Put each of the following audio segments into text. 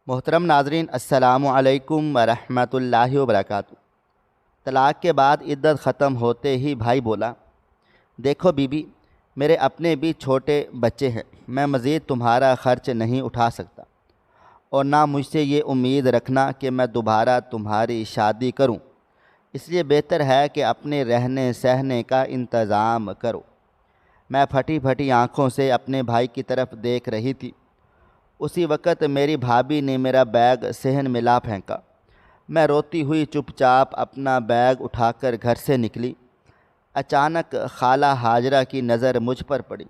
محترم ناظرین، السلام علیکم ورحمۃ اللہ وبرکاتہ۔ طلاق کے بعد عدت ختم ہوتے ہی بھائی بولا، دیکھو بی بی، میرے اپنے بھی چھوٹے بچے ہیں، میں مزید تمہارا خرچ نہیں اٹھا سکتا، اور نہ مجھ سے یہ امید رکھنا کہ میں دوبارہ تمہاری شادی کروں، اس لیے بہتر ہے کہ اپنے رہنے سہنے کا انتظام کرو۔ میں پھٹی پھٹی آنکھوں سے اپنے بھائی کی طرف دیکھ رہی تھی۔ اسی وقت میری بھابھی نے میرا بیگ صحن میں لا پھینکا۔ میں روتی ہوئی چپ چاپ اپنا بیگ اٹھا کر گھر سے نکلی۔ اچانک خالہ ہاجرہ کی نظر مجھ پر پڑی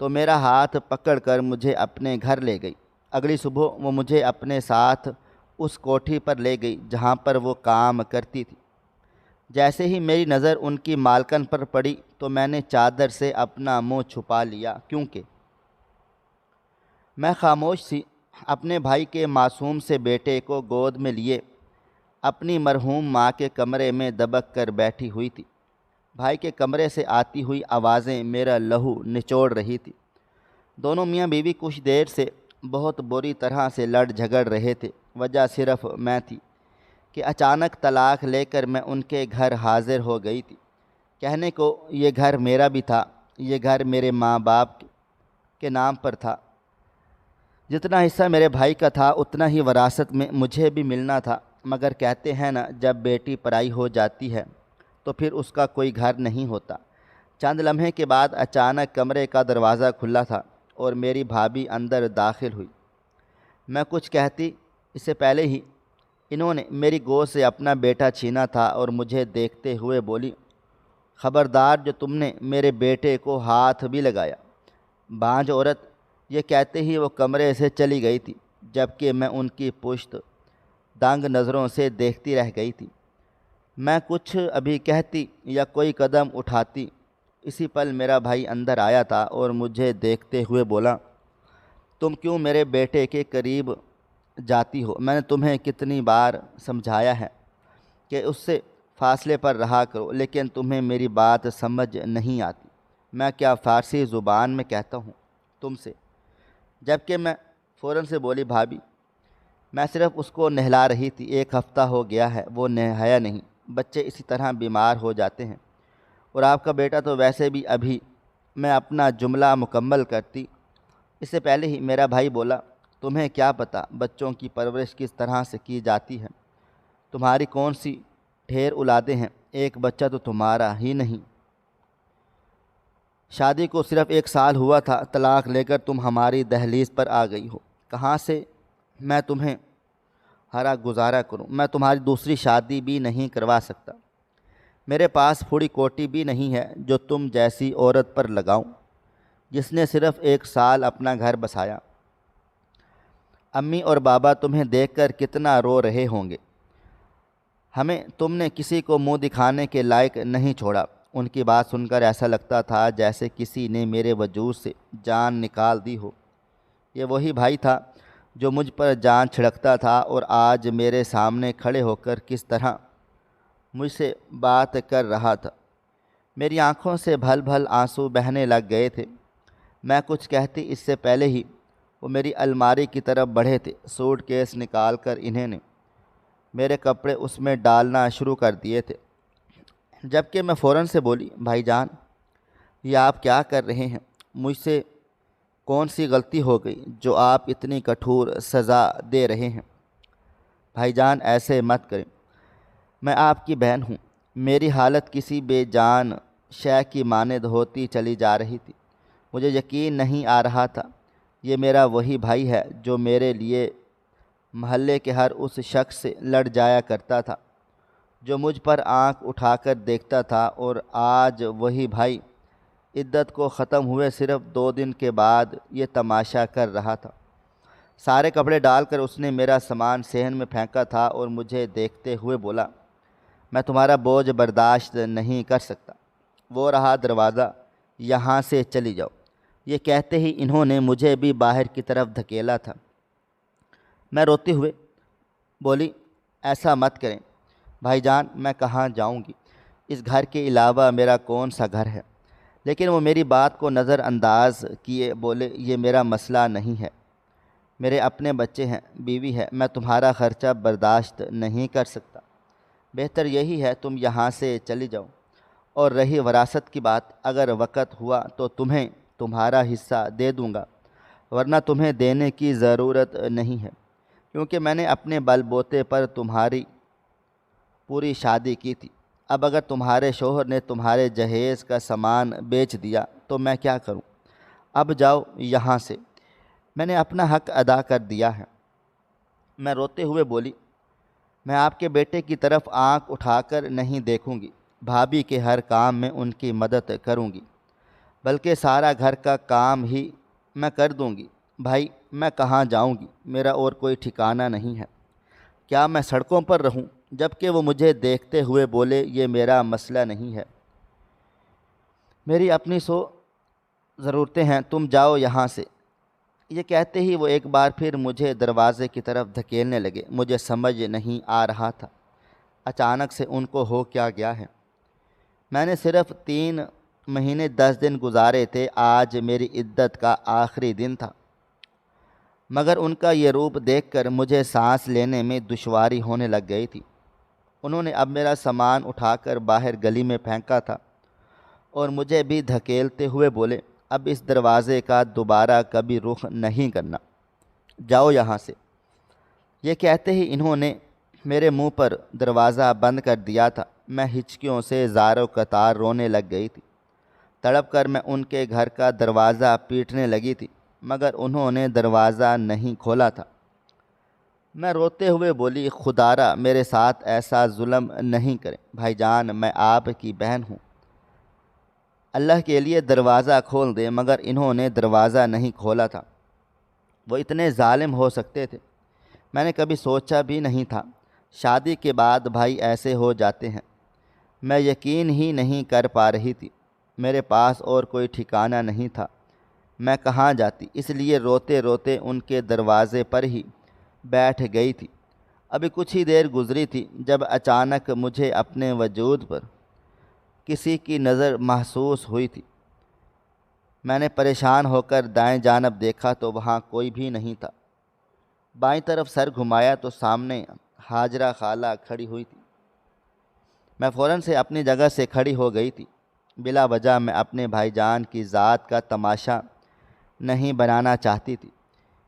تو میرا ہاتھ پکڑ کر مجھے اپنے گھر لے گئی۔ اگلی صبح وہ مجھے اپنے ساتھ اس کوٹھی پر لے گئی جہاں پر وہ کام کرتی تھی۔ جیسے ہی میری نظر ان کی مالکن پر پڑی تو میں نے چادر سے اپنا منہ چھپا لیا، کیونکہ میں خاموش سی اپنے بھائی کے معصوم سے بیٹے کو گود میں لیے اپنی مرحوم ماں کے کمرے میں دبک کر بیٹھی ہوئی تھی۔ بھائی کے کمرے سے آتی ہوئی آوازیں میرا لہو نچوڑ رہی تھی۔ دونوں میاں بیوی کچھ دیر سے بہت بری طرح سے لڑ جھگڑ رہے تھے۔ وجہ صرف میں تھی کہ اچانک طلاق لے کر میں ان کے گھر حاضر ہو گئی تھی۔ کہنے کو یہ گھر میرا بھی تھا، یہ گھر میرے ماں باپ کے نام پر تھا۔ جتنا حصہ میرے بھائی کا تھا اتنا ہی وراثت میں مجھے بھی ملنا تھا، مگر کہتے ہیں نا، جب بیٹی پرائی ہو جاتی ہے تو پھر اس کا کوئی گھر نہیں ہوتا۔ چند لمحے کے بعد اچانک کمرے کا دروازہ کھلا تھا اور میری بھابھی اندر داخل ہوئی۔ میں کچھ کہتی اس سے پہلے ہی انہوں نے میری گود سے اپنا بیٹا چھینا تھا اور مجھے دیکھتے ہوئے بولی، خبردار جو تم نے میرے بیٹے کو ہاتھ بھی لگایا، بانجھ عورت۔ یہ کہتے ہی وہ کمرے سے چلی گئی تھی، جبکہ میں ان کی پشت دنگ نظروں سے دیکھتی رہ گئی تھی۔ میں کچھ ابھی کہتی یا کوئی قدم اٹھاتی، اسی پل میرا بھائی اندر آیا تھا اور مجھے دیکھتے ہوئے بولا، تم کیوں میرے بیٹے کے قریب جاتی ہو؟ میں نے تمہیں کتنی بار سمجھایا ہے کہ اس سے فاصلے پر رہا کرو، لیکن تمہیں میری بات سمجھ نہیں آتی۔ میں کیا فارسی زبان میں کہتا ہوں تم سے؟ جبکہ میں فوراً سے بولی، بھابھی، میں صرف اس کو نہلا رہی تھی، 1 ہفتہ ہو گیا ہے وہ نہایا نہیں، بچے اسی طرح بیمار ہو جاتے ہیں، اور آپ کا بیٹا تو ویسے بھی ابھی۔ میں اپنا جملہ مکمل کرتی اس سے پہلے ہی میرا بھائی بولا، تمہیں کیا پتہ بچوں کی پرورش کس طرح سے کی جاتی ہے؟ تمہاری کون سی ڈھیر اولادیں ہیں، ایک بچہ تو تمہارا ہی نہیں۔ شادی کو صرف 1 سال ہوا تھا، طلاق لے کر تم ہماری دہلیز پر آ گئی ہو۔ کہاں سے میں تمہیں ہرا گزارا کروں؟ میں تمہاری دوسری شادی بھی نہیں کروا سکتا۔ میرے پاس پھوڑی کوٹی بھی نہیں ہے جو تم جیسی عورت پر لگاؤں، جس نے صرف 1 سال اپنا گھر بسایا۔ امی اور بابا تمہیں دیکھ کر کتنا رو رہے ہوں گے۔ ہمیں تم نے کسی کو منہ دکھانے کے لائق نہیں چھوڑا۔ ان کی بات سن کر ایسا لگتا تھا جیسے کسی نے میرے وجود سے جان نکال دی ہو۔ یہ وہی بھائی تھا جو مجھ پر جان چھڑکتا تھا اور آج میرے سامنے کھڑے ہو کر کس طرح مجھ سے بات کر رہا تھا۔ میری آنکھوں سے بھل بھل آنسو بہنے لگ گئے تھے۔ میں کچھ کہتی اس سے پہلے ہی وہ میری الماری کی طرف بڑھے تھے۔ سوٹ کیس نکال کر انہیں نے میرے کپڑے اس میں ڈالنا شروع کر دیے تھے، جبکہ میں فوراً سے بولی، بھائی جان، یہ آپ کیا کر رہے ہیں؟ مجھ سے کون سی غلطی ہو گئی جو آپ اتنی کٹھور سزا دے رہے ہیں؟ بھائی جان، ایسے مت کریں، میں آپ کی بہن ہوں۔ میری حالت کسی بے جان شے کی مانند ہوتی چلی جا رہی تھی۔ مجھے یقین نہیں آ رہا تھا یہ میرا وہی بھائی ہے جو میرے لیے محلے کے ہر اس شخص سے لڑ جایا کرتا تھا، جو مجھ پر آنکھ اٹھا کر دیکھتا تھا، اور آج وہی بھائی عدت کو ختم ہوئے صرف 2 دن کے بعد یہ تماشا کر رہا تھا۔ سارے کپڑے ڈال کر اس نے میرا سامان صحن میں پھینکا تھا اور مجھے دیکھتے ہوئے بولا، میں تمہارا بوجھ برداشت نہیں کر سکتا، وہ رہا دروازہ، یہاں سے چلی جاؤ۔ یہ کہتے ہی انہوں نے مجھے بھی باہر کی طرف دھکیلا تھا۔ میں روتے ہوئے بولی، ایسا مت کریں بھائی جان، میں کہاں جاؤں گی؟ اس گھر کے علاوہ میرا کون سا گھر ہے؟ لیکن وہ میری بات کو نظر انداز کیے بولے، یہ میرا مسئلہ نہیں ہے، میرے اپنے بچے ہیں، بیوی ہے، میں تمہارا خرچہ برداشت نہیں کر سکتا۔ بہتر یہی ہے تم یہاں سے چلی جاؤ۔ اور رہی وراثت کی بات، اگر وقت ہوا تو تمہیں تمہارا حصہ دے دوں گا، ورنہ تمہیں دینے کی ضرورت نہیں ہے، کیونکہ میں نے اپنے بل بوتے پر تمہاری پوری شادی کی تھی۔ اب اگر تمہارے شوہر نے تمہارے جہیز کا سامان بیچ دیا تو میں کیا کروں؟ اب جاؤ یہاں سے، میں نے اپنا حق ادا کر دیا ہے۔ میں روتے ہوئے بولی، میں آپ کے بیٹے کی طرف آنکھ اٹھا کر نہیں دیکھوں گی، بھابھی کے ہر کام میں ان کی مدد کروں گی، بلکہ سارا گھر کا کام ہی میں کر دوں گی۔ بھائی، میں کہاں جاؤں گی؟ میرا اور کوئی ٹھکانہ نہیں ہے۔ کیا میں سڑکوں پر رہوں؟ جبکہ وہ مجھے دیکھتے ہوئے بولے، یہ میرا مسئلہ نہیں ہے، میری اپنی ضرورتیں ہیں، تم جاؤ یہاں سے۔ یہ کہتے ہی وہ ایک بار پھر مجھے دروازے کی طرف دھکیلنے لگے۔ مجھے سمجھ نہیں آ رہا تھا اچانک سے ان کو ہو کیا گیا ہے۔ میں نے صرف 3 مہینے 10 دن گزارے تھے، آج میری عدت کا آخری دن تھا، مگر ان کا یہ روپ دیکھ کر مجھے سانس لینے میں دشواری ہونے لگ گئی تھی۔ انہوں نے اب میرا سامان اٹھا کر باہر گلی میں پھینکا تھا اور مجھے بھی دھکیلتے ہوئے بولے، اب اس دروازے کا دوبارہ کبھی رخ نہیں کرنا، جاؤ یہاں سے۔ یہ کہتے ہی انہوں نے میرے منہ پر دروازہ بند کر دیا تھا۔ میں ہچکیوں سے زاروں قطار رونے لگ گئی تھی۔ تڑپ کر میں ان کے گھر کا دروازہ پیٹنے لگی تھی، مگر انہوں نے دروازہ نہیں کھولا تھا۔ میں روتے ہوئے بولی، خدارا میرے ساتھ ایسا ظلم نہیں کریں، بھائی جان میں آپ کی بہن ہوں، اللہ کے لیے دروازہ کھول دیں۔ مگر انہوں نے دروازہ نہیں کھولا تھا۔ وہ اتنے ظالم ہو سکتے تھے، میں نے کبھی سوچا بھی نہیں تھا۔ شادی کے بعد بھائی ایسے ہو جاتے ہیں، میں یقین ہی نہیں کر پا رہی تھی۔ میرے پاس اور کوئی ٹھکانہ نہیں تھا، میں کہاں جاتی، اس لیے روتے روتے ان کے دروازے پر ہی بیٹھ گئی تھی۔ ابھی کچھ ہی دیر گزری تھی جب اچانک مجھے اپنے وجود پر کسی کی نظر محسوس ہوئی تھی۔ میں نے پریشان ہو کر دائیں جانب دیکھا تو وہاں کوئی بھی نہیں تھا۔ بائیں طرف سر گھمایا تو سامنے ہاجرہ خالہ کھڑی ہوئی تھی۔ میں فوراً سے اپنی جگہ سے کھڑی ہو گئی تھی۔ بلا وجہ میں اپنے بھائی جان کی ذات کا تماشا نہیں بنانا چاہتی تھی۔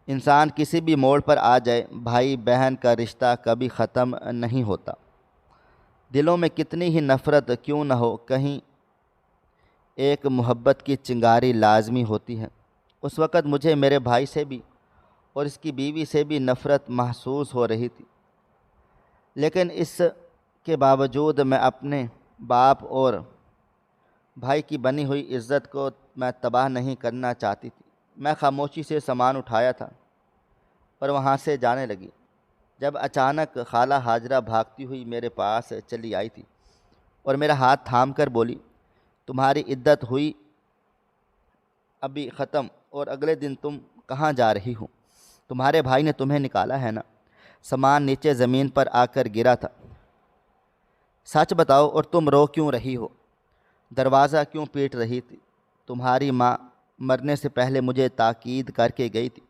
انسان کسی بھی موڑ پر آ جائے، بھائی بہن کا رشتہ کبھی ختم نہیں ہوتا۔ دلوں میں کتنی ہی نفرت کیوں نہ ہو، کہیں ایک محبت کی چنگاری لازمی ہوتی ہے۔ اس وقت مجھے میرے بھائی سے بھی اور اس کی بیوی سے بھی نفرت محسوس ہو رہی تھی، لیکن اس کے باوجود میں اپنے باپ اور بھائی کی بنی ہوئی عزت کو میں تباہ نہیں کرنا چاہتی تھی۔ میں خاموشی سے سامان اٹھایا تھا اور وہاں سے جانے لگی، جب اچانک خالہ ہاجرہ بھاگتی ہوئی میرے پاس چلی آئی تھی اور میرا ہاتھ تھام کر بولی، تمہاری عدت ہوئی ابھی ختم اور اگلے دن تم کہاں جا رہی ہو؟ تمہارے بھائی نے تمہیں نکالا ہے نا؟ سامان نیچے زمین پر آ کر گرا تھا، سچ بتاؤ، اور تم رو کیوں رہی ہو؟ دروازہ کیوں پیٹ رہی تھی؟ تمہاری ماں مرنے سے پہلے مجھے تاکید کر کے گئی تھی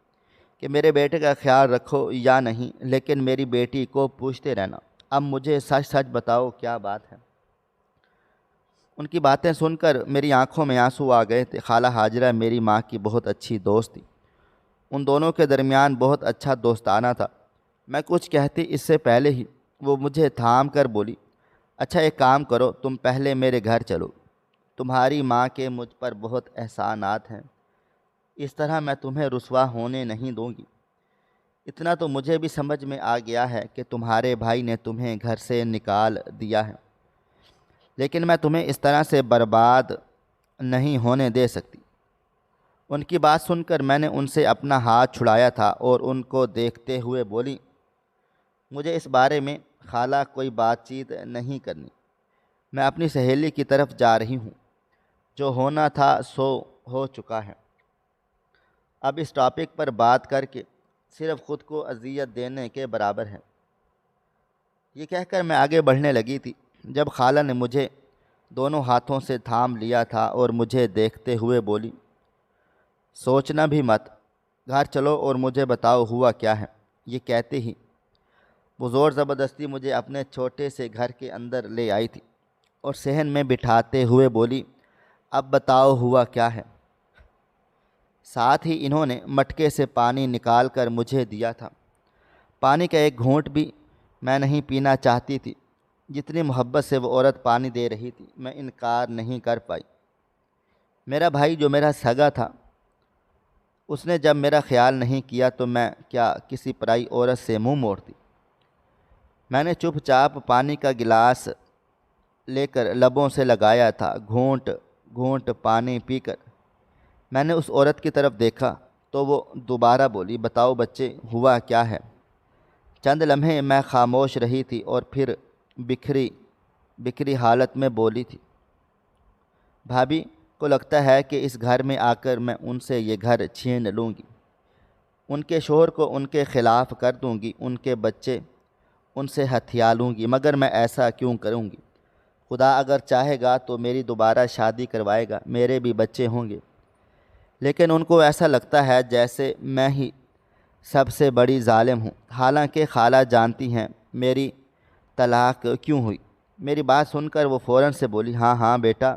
کہ میرے بیٹے کا خیال رکھو یا نہیں، لیکن میری بیٹی کو پوچھتے رہنا۔ اب مجھے سچ سچ بتاؤ کیا بات ہے؟ ان کی باتیں سن کر میری آنکھوں میں آنسو آ گئے تھے۔ خالہ ہاجرہ میری ماں کی بہت اچھی دوست تھی، ان دونوں کے درمیان بہت اچھا دوستانہ تھا۔ میں کچھ کہتی اس سے پہلے ہی وہ مجھے تھام کر بولی، اچھا ایک کام کرو، تم پہلے میرے گھر چلو، تمہاری ماں کے مجھ پر بہت احسانات ہیں، اس طرح میں تمہیں رسوا ہونے نہیں دوں گی۔ اتنا تو مجھے بھی سمجھ میں آ گیا ہے کہ تمہارے بھائی نے تمہیں گھر سے نکال دیا ہے، لیکن میں تمہیں اس طرح سے برباد نہیں ہونے دے سکتی۔ ان کی بات سن کر میں نے ان سے اپنا ہاتھ چھڑایا تھا اور ان کو دیکھتے ہوئے بولی، مجھے اس بارے میں خالہ کوئی بات چیت نہیں کرنی، میں اپنی سہیلی کی طرف جا رہی ہوں، جو ہونا تھا سو ہو چکا ہے، اب اس ٹاپک پر بات کر کے صرف خود کو اذیت دینے کے برابر ہے۔ یہ کہہ کر میں آگے بڑھنے لگی تھی جب خالہ نے مجھے دونوں ہاتھوں سے تھام لیا تھا اور مجھے دیکھتے ہوئے بولی، سوچنا بھی مت، گھر چلو اور مجھے بتاؤ ہوا کیا ہے۔ یہ کہتے ہی وہ زور زبردستی مجھے اپنے چھوٹے سے گھر کے اندر لے آئی تھی اور صحن میں بٹھاتے ہوئے بولی، اب بتاؤ ہوا کیا ہے۔ ساتھ ہی انہوں نے مٹکے سے پانی نکال کر مجھے دیا تھا۔ پانی کا ایک گھونٹ بھی میں نہیں پینا چاہتی تھی۔ جتنی محبت سے وہ عورت پانی دے رہی تھی میں انکار نہیں کر پائی۔ میرا بھائی جو میرا سگا تھا، اس نے جب میرا خیال نہیں کیا تو میں کیا کسی پرائی عورت سے منہ موڑتی۔ میں نے چپ چاپ پانی کا گلاس لے کر لبوں سے لگایا تھا۔ گھونٹ گھونٹ پانی پی کر میں نے اس عورت کی طرف دیکھا تو وہ دوبارہ بولی، بتاؤ بچے ہوا کیا ہے۔ چند لمحے میں خاموش رہی تھی اور پھر بکھری حالت میں بولی تھی، بھابھی کو لگتا ہے کہ اس گھر میں آ کر میں ان سے یہ گھر چھین لوں گی، ان کے شوہر کو ان کے خلاف کر دوں گی، ان کے بچے ان سے ہتھیا لوں گی، مگر میں ایسا کیوں کروں گی؟ خدا اگر چاہے گا تو میری دوبارہ شادی کروائے گا، میرے بھی بچے ہوں گے۔ لیکن ان کو ایسا لگتا ہے جیسے میں ہی سب سے بڑی ظالم ہوں۔ حالانکہ خالہ جانتی ہیں میری طلاق کیوں ہوئی۔ میری بات سن کر وہ فوراً سے بولی، ہاں ہاں بیٹا،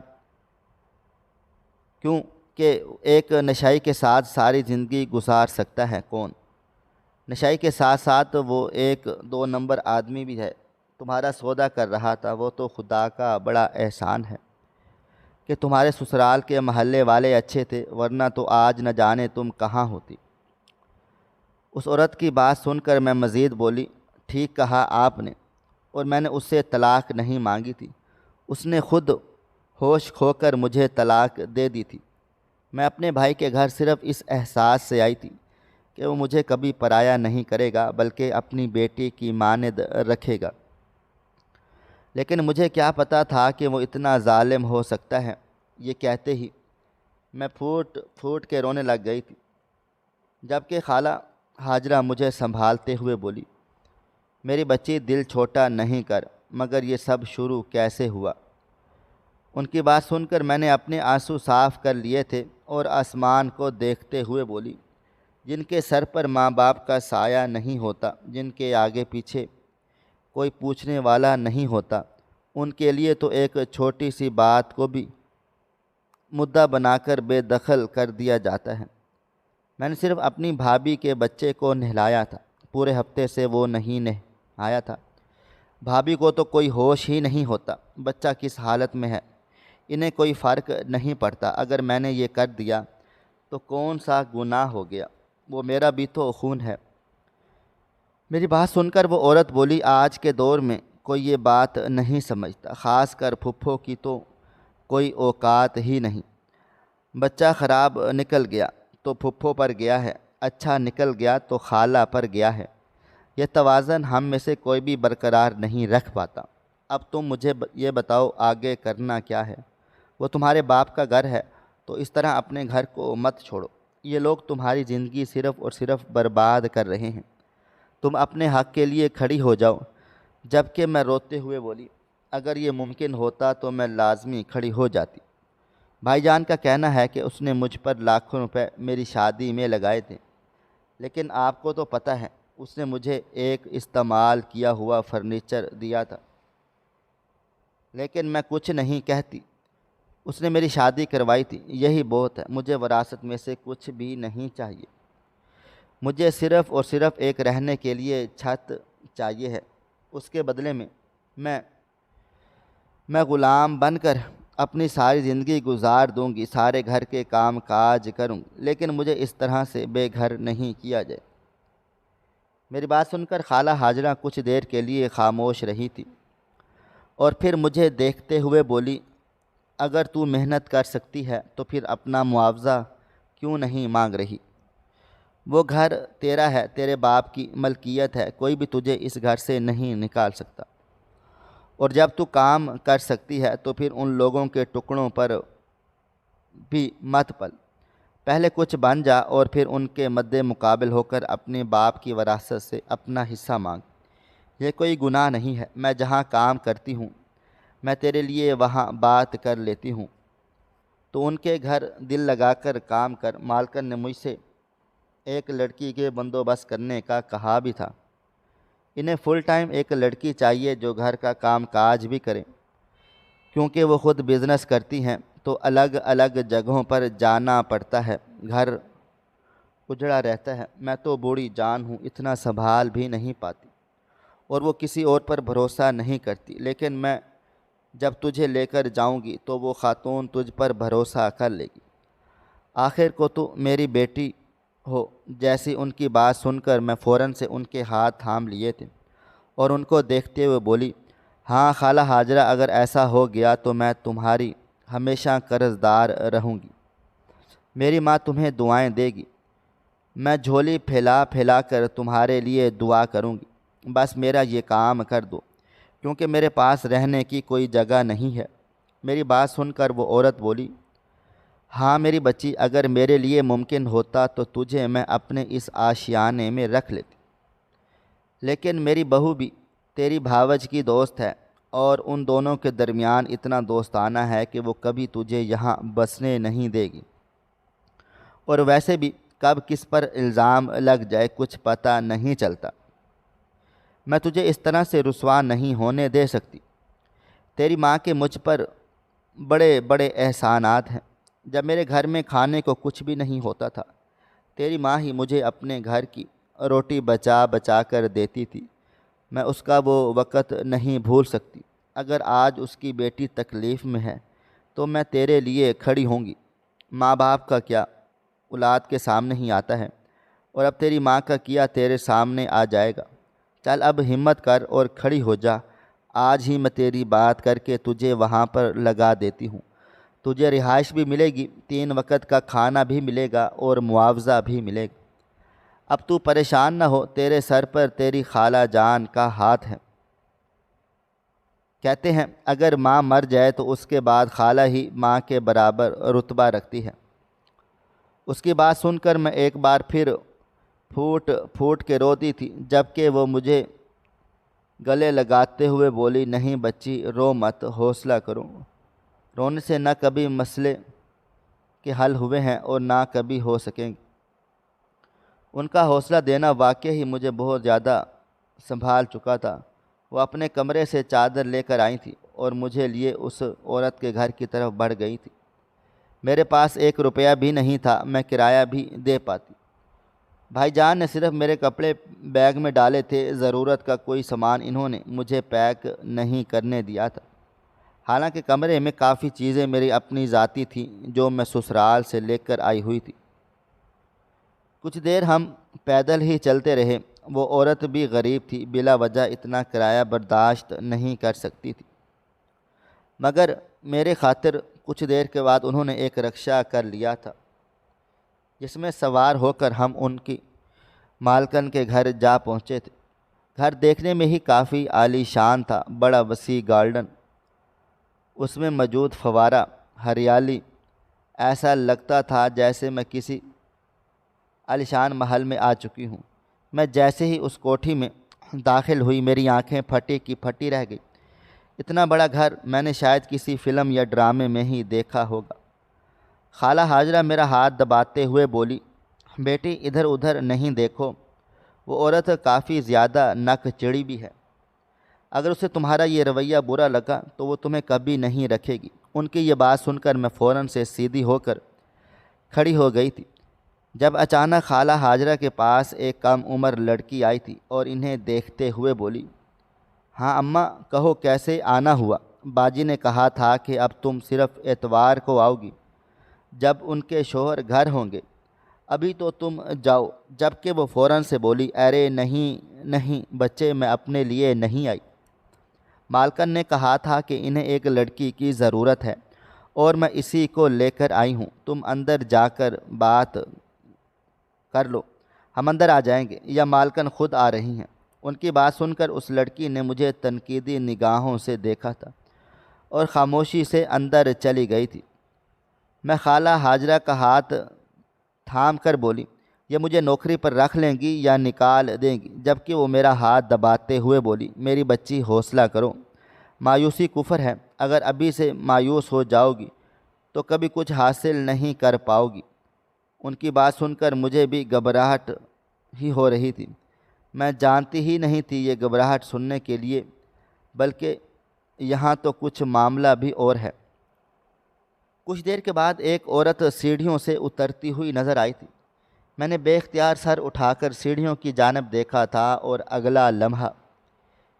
کیوں کہ ایک نشائی کے ساتھ ساری زندگی گزار سکتا ہے کون؟ نشائی کے ساتھ ساتھ وہ ایک 2 نمبر آدمی بھی ہے، تمہارا سودا کر رہا تھا۔ وہ تو خدا کا بڑا احسان ہے کہ تمہارے سسرال کے محلے والے اچھے تھے، ورنہ تو آج نہ جانے تم کہاں ہوتی۔ اس عورت کی بات سن کر میں مزید بولی، ٹھیک کہا آپ نے، اور میں نے اس سے طلاق نہیں مانگی تھی، اس نے خود ہوش کھو کر مجھے طلاق دے دی تھی۔ میں اپنے بھائی کے گھر صرف اس احساس سے آئی تھی کہ وہ مجھے کبھی پرایا نہیں کرے گا بلکہ اپنی بیٹی کی مانند رکھے گا۔ لیکن مجھے کیا پتہ تھا کہ وہ اتنا ظالم ہو سکتا ہے۔ یہ کہتے ہی میں پھوٹ پھوٹ کے رونے لگ گئی تھی، جبکہ خالہ ہاجرہ مجھے سنبھالتے ہوئے بولی، میری بچی دل چھوٹا نہیں کر، مگر یہ سب شروع کیسے ہوا؟ ان کی بات سن کر میں نے اپنے آنسو صاف کر لیے تھے اور آسمان کو دیکھتے ہوئے بولی، جن کے سر پر ماں باپ کا سایہ نہیں ہوتا، جن کے آگے پیچھے کوئی پوچھنے والا نہیں ہوتا، ان کے لیے تو ایک چھوٹی سی بات کو بھی مدعا بنا کر بے دخل کر دیا جاتا ہے۔ میں نے صرف اپنی بھابھی کے بچے کو نہلایا تھا، پورے ہفتے سے وہ نہیں نہایا تھا۔ بھابھی کو تو کوئی ہوش ہی نہیں ہوتا، بچہ کس حالت میں ہے انہیں کوئی فرق نہیں پڑتا۔ اگر میں نے یہ کر دیا تو کون سا گناہ ہو گیا؟ وہ میرا بھی تو خون ہے۔ میری بات سن کر وہ عورت بولی، آج کے دور میں کوئی یہ بات نہیں سمجھتا، خاص کر پھپھو کی تو کوئی اوقات ہی نہیں۔ بچہ خراب نکل گیا تو پھپھو پر گیا ہے، اچھا نکل گیا تو خالہ پر گیا ہے۔ یہ توازن ہم میں سے کوئی بھی برقرار نہیں رکھ پاتا۔ اب تم مجھے یہ بتاؤ آگے کرنا کیا ہے؟ وہ تمہارے باپ کا گھر ہے تو اس طرح اپنے گھر کو مت چھوڑو۔ یہ لوگ تمہاری زندگی صرف اور صرف برباد کر رہے ہیں۔ تم اپنے حق کے لیے کھڑی ہو جاؤ۔ جبکہ میں روتے ہوئے بولی، اگر یہ ممکن ہوتا تو میں لازمی کھڑی ہو جاتی۔ بھائی جان کا کہنا ہے کہ اس نے مجھ پر لاکھوں روپے میری شادی میں لگائے تھے، لیکن آپ کو تو پتہ ہے اس نے مجھے ایک استعمال کیا ہوا فرنیچر دیا تھا، لیکن میں کچھ نہیں کہتی۔ اس نے میری شادی کروائی تھی، یہی بہت ہے۔ مجھے وراثت میں سے کچھ بھی نہیں چاہیے، مجھے صرف اور صرف ایک رہنے کے لیے چھت چاہیے ہے۔ اس کے بدلے میں میں غلام بن کر اپنی ساری زندگی گزار دوں گی، سارے گھر کے کام کاج کروں گی، لیکن مجھے اس طرح سے بے گھر نہیں کیا جائے۔ میری بات سن کر خالہ ہاجرہ کچھ دیر کے لیے خاموش رہی تھی اور پھر مجھے دیکھتے ہوئے بولی، اگر تو محنت کر سکتی ہے تو پھر اپنا معاوضہ کیوں نہیں مانگ رہی؟ وہ گھر تیرا ہے، تیرے باپ کی ملکیت ہے، کوئی بھی تجھے اس گھر سے نہیں نکال سکتا۔ اور جب تو کام کر سکتی ہے تو پھر ان لوگوں کے ٹکڑوں پر بھی مت پل، پہلے کچھ بن جا اور پھر ان کے مد مقابل ہو کر اپنے باپ کی وراثت سے اپنا حصہ مانگ۔ یہ کوئی گناہ نہیں ہے۔ میں جہاں کام کرتی ہوں میں تیرے لیے وہاں بات کر لیتی ہوں، تو ان کے گھر دل لگا کر کام کر۔ مالکن نے مجھ سے ایک لڑکی کے بندوبست کرنے کا کہا بھی تھا۔ انہیں فل ٹائم ایک لڑکی چاہیے جو گھر کا کام کاج بھی کرے، کیونکہ وہ خود بزنس کرتی ہیں تو الگ الگ جگہوں پر جانا پڑتا ہے، گھر اجڑا رہتا ہے۔ میں تو بوڑھی جان ہوں، اتنا سنبھال بھی نہیں پاتی، اور وہ کسی اور پر بھروسہ نہیں کرتی، لیکن میں جب تجھے لے کر جاؤں گی تو وہ خاتون تجھ پر بھروسہ کر لے گی۔ آخر کو تو میری بیٹی ہو جیسی۔ ان کی بات سن کر میں فوراً سے ان کے ہاتھ تھام لیے تھے اور ان کو دیکھتے ہوئے بولی، ہاں خالہ ہاجرہ، اگر ایسا ہو گیا تو میں تمہاری ہمیشہ قرض دار رہوں گی۔ میری ماں تمہیں دعائیں دے گی، میں جھولی پھیلا پھیلا کر تمہارے لیے دعا کروں گی، بس میرا یہ کام کر دو، کیونکہ میرے پاس رہنے کی کوئی جگہ نہیں ہے۔ میری بات سن کر وہ عورت بولی، ہاں میری بچی، اگر میرے لیے ممکن ہوتا تو تجھے میں اپنے اس آشیانے میں رکھ لیتی، لیکن میری بہو بھی تیری بھاوج کی دوست ہے، اور ان دونوں کے درمیان اتنا دوستانہ ہے کہ وہ کبھی تجھے یہاں بسنے نہیں دے گی، اور ویسے بھی کب کس پر الزام لگ جائے کچھ پتہ نہیں چلتا۔ میں تجھے اس طرح سے رسوا نہیں ہونے دے سکتی۔ تیری ماں کے مجھ پر بڑے بڑے احسانات ہیں۔ جب میرے گھر میں کھانے کو کچھ بھی نہیں ہوتا تھا، تیری ماں ہی مجھے اپنے گھر کی روٹی بچا بچا کر دیتی تھی، میں اس کا وہ وقت نہیں بھول سکتی۔ اگر آج اس کی بیٹی تکلیف میں ہے تو میں تیرے لیے کھڑی ہوں گی۔ ماں باپ کا کیا اولاد کے سامنے ہی آتا ہے، اور اب تیری ماں کا کیا تیرے سامنے آ جائے گا۔ چل اب ہمت کر اور کھڑی ہو جا، آج ہی میں تیری بات کر کے تجھے وہاں پر لگا دیتی ہوں۔ تجھے رہائش بھی ملے گی، 3 وقت کا کھانا بھی ملے گا اور معاوضہ بھی ملے گا۔ اب تو پریشان نہ ہو، تیرے سر پر تیری خالہ جان کا ہاتھ ہے۔ کہتے ہیں اگر ماں مر جائے تو اس کے بعد خالہ ہی ماں کے برابر رتبہ رکھتی ہے۔ اس کی بات سن کر میں ایک بار پھر پھوٹ پھوٹ کے روتی تھی، جبکہ وہ مجھے گلے لگاتے ہوئے بولی، نہیں بچی، رو مت، حوصلہ کرو۔ رونے سے نہ کبھی مسئلے کے حل ہوئے ہیں اور نہ کبھی ہو سکیں گے۔ ان کا حوصلہ دینا واقعی ہی مجھے بہت زیادہ سنبھال چکا تھا۔ وہ اپنے کمرے سے چادر لے کر آئی تھی اور مجھے لیے اس عورت کے گھر کی طرف بڑھ گئی تھی۔ میرے پاس 1 روپیہ بھی نہیں تھا، میں کرایہ بھی دے پاتی۔ بھائی جان نے صرف میرے کپڑے بیگ میں ڈالے تھے، ضرورت کا کوئی سامان انہوں نے مجھے پیک نہیں کرنے دیا تھا۔ حالانکہ کمرے میں کافی چیزیں میری اپنی ذاتی تھیں جو میں سسرال سے لے کر آئی ہوئی تھی۔ کچھ دیر ہم پیدل ہی چلتے رہے۔ وہ عورت بھی غریب تھی، بلا وجہ اتنا کرایہ برداشت نہیں کر سکتی تھی، مگر میرے خاطر کچھ دیر کے بعد انہوں نے ایک رکشہ کر لیا تھا، جس میں سوار ہو کر ہم ان کی مالکن کے گھر جا پہنچے تھے۔ گھر دیکھنے میں ہی کافی عالی شان تھا، بڑا وسیع گارڈن، اس میں موجود فوارہ، ہریالی، ایسا لگتا تھا جیسے میں کسی عالیشان محل میں آ چکی ہوں۔ میں جیسے ہی اس کوٹھی میں داخل ہوئی میری آنکھیں پھٹی کی پھٹی رہ گئی۔ اتنا بڑا گھر میں نے شاید کسی فلم یا ڈرامے میں ہی دیکھا ہوگا۔ خالہ ہاجرہ میرا ہاتھ دباتے ہوئے بولی، بیٹی ادھر ادھر نہیں دیکھو۔ وہ عورت کافی زیادہ نک چڑھی بھی ہے، اگر اسے تمہارا یہ رویہ برا لگا تو وہ تمہیں کبھی نہیں رکھے گی۔ ان کی یہ بات سن کر میں فوراً سے سیدھی ہو کر کھڑی ہو گئی تھی، جب اچانک خالہ ہاجرہ کے پاس ایک کم عمر لڑکی آئی تھی اور انہیں دیکھتے ہوئے بولی، ہاں اماں، کہو کیسے آنا ہوا؟ باجی نے کہا تھا کہ اب تم صرف اتوار کو آؤ گی، جب ان کے شوہر گھر ہوں گے، ابھی تو تم جاؤ۔ جبکہ وہ فوراً سے بولی، ارے نہیں نہیں بچے، میں اپنے لیے نہیں آئی، مالکن نے کہا تھا کہ انہیں ایک لڑکی کی ضرورت ہے اور میں اسی کو لے کر آئی ہوں، تم اندر جا کر بات کر لو، ہم اندر آ جائیں گے، یا مالکن خود آ رہی ہیں۔ ان کی بات سن کر اس لڑکی نے مجھے تنقیدی نگاہوں سے دیکھا تھا اور خاموشی سے اندر چلی گئی تھی۔ میں خالہ ہاجرہ کا ہاتھ تھام کر بولی، یہ مجھے نوکری پر رکھ لیں گی یا نکال دیں گی؟ جبکہ وہ میرا ہاتھ دباتے ہوئے بولی، میری بچی حوصلہ کرو، مایوسی کفر ہے، اگر ابھی سے مایوس ہو جاؤ گی تو کبھی کچھ حاصل نہیں کر پاؤ گی۔ ان کی بات سن کر مجھے بھی گھبراہٹ ہی ہو رہی تھی۔ میں جانتی ہی نہیں تھی یہ گھبراہٹ سننے کے لیے، بلکہ یہاں تو کچھ معاملہ بھی اور ہے۔ کچھ دیر کے بعد ایک عورت سیڑھیوں سے اترتی ہوئی نظر آئی تھی۔ میں نے بے اختیار سر اٹھا کر سیڑھیوں کی جانب دیکھا تھا اور اگلا لمحہ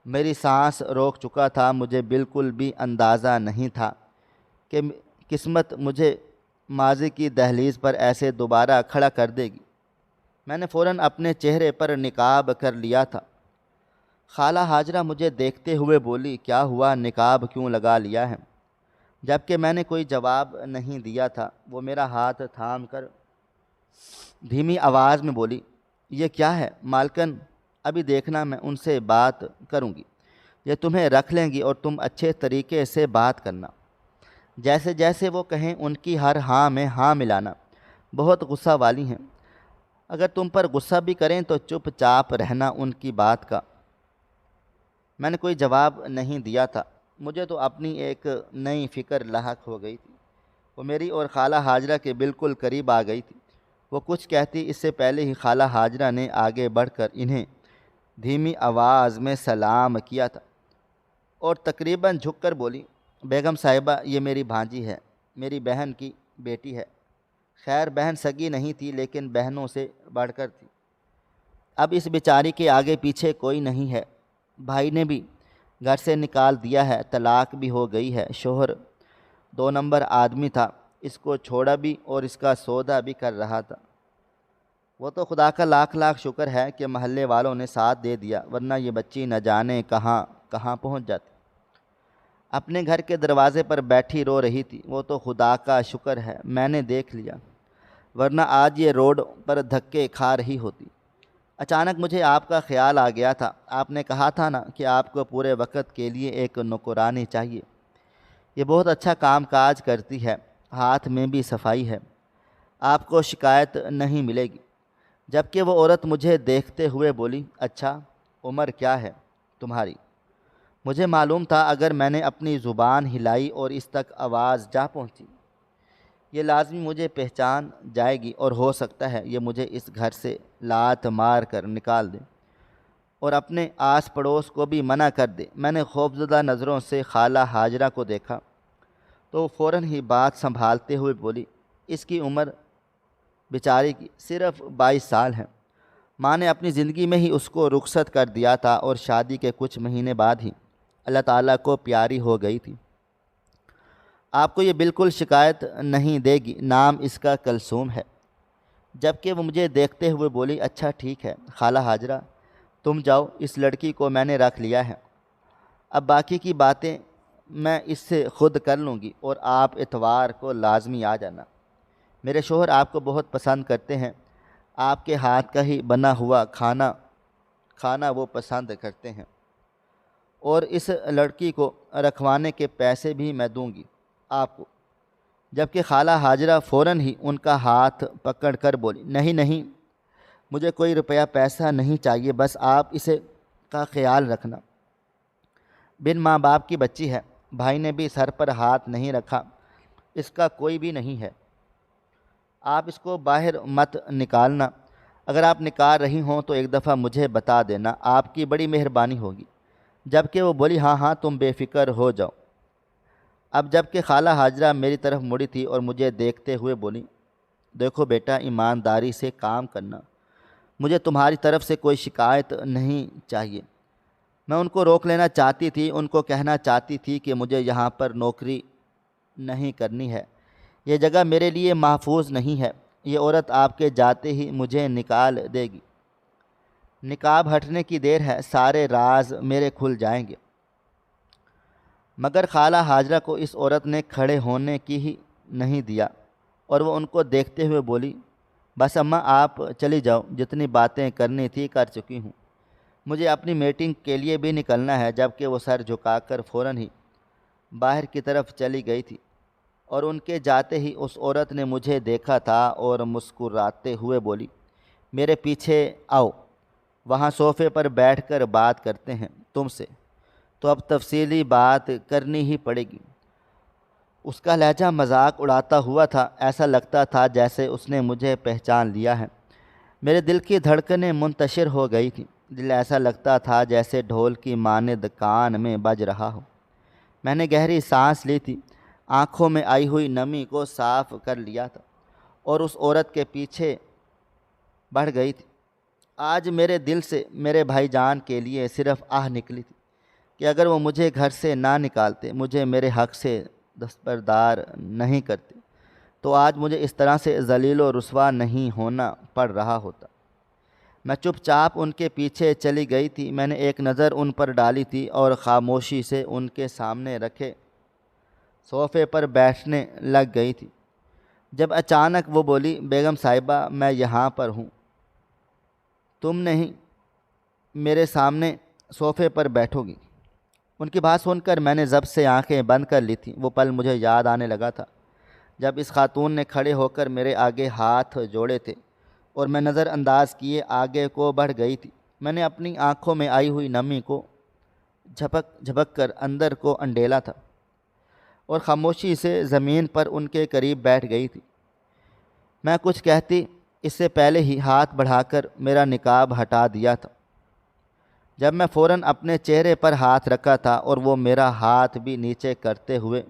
میری سانس روک چکا تھا۔ مجھے بالکل بھی اندازہ نہیں تھا کہ قسمت مجھے ماضی کی دہلیز پر ایسے دوبارہ کھڑا کر دے گی۔ میں نے فوراً اپنے چہرے پر نقاب کر لیا تھا۔ خالہ ہاجرہ مجھے دیکھتے ہوئے بولی، کیا ہوا، نقاب کیوں لگا لیا ہے؟ جبکہ میں نے کوئی جواب نہیں دیا تھا، وہ میرا ہاتھ تھام کر دھیمی آواز میں بولی، یہ کیا ہے مالکن؟ ابھی دیکھنا، میں ان سے بات کروں گی۔ یہ تمہیں رکھ لیں گی اور تم اچھے طریقے سے بات کرنا، جیسے جیسے وہ کہیں ان کی ہر ہاں میں ہاں ملانا۔ بہت غصہ والی ہیں، اگر تم پر غصہ بھی کریں تو چپ چاپ رہنا ان کی بات کا۔ میں نے کوئی جواب نہیں دیا تھا، مجھے تو اپنی ایک نئی فکر لاحق ہو گئی تھی۔ وہ میری اور خالہ ہاجرہ کے بالکل قریب آ گئی تھی۔ وہ کچھ کہتی اس سے پہلے ہی خالہ ہاجرہ نے آگے بڑھ کر انہیں دھیمی آواز میں سلام کیا تھا اور تقریباً جھک کر بولی، بیگم صاحبہ، یہ میری بھانجی ہے، میری بہن کی بیٹی ہے۔ خیر بہن سگی نہیں تھی، لیکن بہنوں سے بڑھ کر تھی۔ اب اس بیچاری کے آگے پیچھے کوئی نہیں ہے، بھائی نے بھی گھر سے نکال دیا ہے، طلاق بھی ہو گئی ہے، شوہر 2 نمبر آدمی تھا، اس کو چھوڑا بھی اور اس کا سودا بھی کر رہا تھا۔ وہ تو خدا کا لاکھ لاکھ شکر ہے کہ محلے والوں نے ساتھ دے دیا، ورنہ یہ بچی نہ جانے کہاں کہاں پہنچ جاتی۔ اپنے گھر کے دروازے پر بیٹھی رو رہی تھی۔ وہ تو خدا کا شکر ہے میں نے دیکھ لیا، ورنہ آج یہ روڈ پر دھکے کھا رہی ہوتی۔ اچانک مجھے آپ کا خیال آ گیا تھا۔ آپ نے کہا تھا نا کہ آپ کو پورے وقت کے لیے ایک نوکرانی چاہیے۔ یہ بہت اچھا کام کاج کرتی ہے، ہاتھ میں بھی صفائی ہے، آپ کو شکایت نہیں ملے گی۔ جبکہ وہ عورت مجھے دیکھتے ہوئے بولی، اچھا عمر کیا ہے تمہاری؟ مجھے معلوم تھا اگر میں نے اپنی زبان ہلائی اور اس تک آواز جا پہنچی، یہ لازمی مجھے پہچان جائے گی اور ہو سکتا ہے یہ مجھے اس گھر سے لات مار کر نکال دے اور اپنے آس پڑوس کو بھی منع کر دے۔ میں نے خوفزدہ نظروں سے خالہ ہاجرہ کو دیکھا تو وہ فوراً ہی بات سنبھالتے ہوئے بولی، اس کی عمر بیچاری کی صرف 22 سال ہے۔ ماں نے اپنی زندگی میں ہی اس کو رخصت کر دیا تھا اور شادی کے کچھ مہینے بعد ہی اللہ تعالیٰ کو پیاری ہو گئی تھی۔ آپ کو یہ بالکل شکایت نہیں دے گی، نام اس کا کلثوم ہے۔ جبکہ وہ مجھے دیکھتے ہوئے بولی، اچھا ٹھیک ہے خالہ ہاجرہ، تم جاؤ، اس لڑکی کو میں نے رکھ لیا ہے، اب باقی کی باتیں میں اس سے خود کر لوں گی اور آپ اتوار کو لازمی آ جانا۔ میرے شوہر آپ کو بہت پسند کرتے ہیں، آپ کے ہاتھ کا ہی بنا ہوا کھانا وہ پسند کرتے ہیں، اور اس لڑکی کو رکھوانے کے پیسے بھی میں دوں گی آپ کو۔ جبکہ خالہ ہاجرہ فوراً ہی ان کا ہاتھ پکڑ کر بولی، نہیں نہیں، مجھے کوئی روپیہ پیسہ نہیں چاہیے، بس آپ اسے کا خیال رکھنا، بن ماں باپ کی بچی ہے۔ بھائی نے بھی سر پر ہاتھ نہیں رکھا، اس کا کوئی بھی نہیں ہے، آپ اس کو باہر مت نکالنا، اگر آپ نکال رہی ہوں تو ایک دفعہ مجھے بتا دینا، آپ کی بڑی مہربانی ہوگی۔ جبکہ وہ بولی، ہاں ہاں تم بے فکر ہو جاؤ۔ اب جبکہ خالہ ہاجرہ میری طرف مڑی تھی اور مجھے دیکھتے ہوئے بولی، دیکھو بیٹا، ایمانداری سے کام کرنا، مجھے تمہاری طرف سے کوئی شکایت نہیں چاہیے۔ میں ان کو روک لینا چاہتی تھی، ان کو کہنا چاہتی تھی کہ مجھے یہاں پر نوکری نہیں کرنی ہے، یہ جگہ میرے لیے محفوظ نہیں ہے، یہ عورت آپ کے جاتے ہی مجھے نکال دے گی، نقاب ہٹنے کی دیر ہے، سارے راز میرے کھل جائیں گے۔ مگر خالہ ہاجرہ کو اس عورت نے کھڑے ہونے کی ہی نہیں دیا اور وہ ان کو دیکھتے ہوئے بولی، بس اماں آپ چلی جاؤ، جتنی باتیں کرنی تھی کر چکی ہوں، مجھے اپنی میٹنگ کے لیے بھی نکلنا ہے۔ جبکہ وہ سر جھکا کر فوراً ہی باہر کی طرف چلی گئی تھی اور ان کے جاتے ہی اس عورت نے مجھے دیکھا تھا اور مسکراتے ہوئے بولی، میرے پیچھے آؤ، وہاں صوفے پر بیٹھ کر بات کرتے ہیں، تم سے تو اب تفصیلی بات کرنی ہی پڑے گی۔ اس کا لہجہ مذاق اڑاتا ہوا تھا، ایسا لگتا تھا جیسے اس نے مجھے پہچان لیا ہے۔ میرے دل کی دھڑکنیں منتشر ہو گئی تھیں، دل ایسا لگتا تھا جیسے ڈھول کی مانند کان میں بج رہا ہو۔ میں نے گہری سانس لی تھی، آنکھوں میں آئی ہوئی نمی کو صاف کر لیا تھا اور اس عورت کے پیچھے بڑھ گئی تھی۔ آج میرے دل سے میرے بھائی جان کے لیے صرف آہ نکلی تھی کہ اگر وہ مجھے گھر سے نہ نکالتے، مجھے میرے حق سے دستبردار نہیں کرتے، تو آج مجھے اس طرح سے ذلیل و رسوا نہیں ہونا پڑ رہا ہوتا۔ میں چپ چاپ ان کے پیچھے چلی گئی تھی۔ میں نے ایک نظر ان پر ڈالی تھی اور خاموشی سے ان کے سامنے رکھے صوفے پر بیٹھنے لگ گئی تھی، جب اچانک وہ بولی، بیگم صاحبہ میں یہاں پر ہوں، تم نہیں میرے سامنے صوفے پر بیٹھو گی؟ ان کی بات سن کر میں نے ضبط سے آنکھیں بند کر لی تھیں۔ وہ پل مجھے یاد آنے لگا تھا جب اس خاتون نے کھڑے ہو کر میرے آگے ہاتھ جوڑے تھے اور میں نظر انداز کیے آگے کو بڑھ گئی تھی۔ میں نے اپنی آنکھوں میں آئی ہوئی نمی کو جھپک کر اندر کو انڈیلا تھا اور خاموشی سے زمین پر ان کے قریب بیٹھ گئی تھی۔ میں کچھ کہتی اس سے پہلے ہی ہاتھ بڑھا کر میرا نقاب ہٹا دیا تھا، جب میں فوراً اپنے چہرے پر ہاتھ رکھا تھا اور وہ میرا ہاتھ بھی نیچے کرتے ہوئے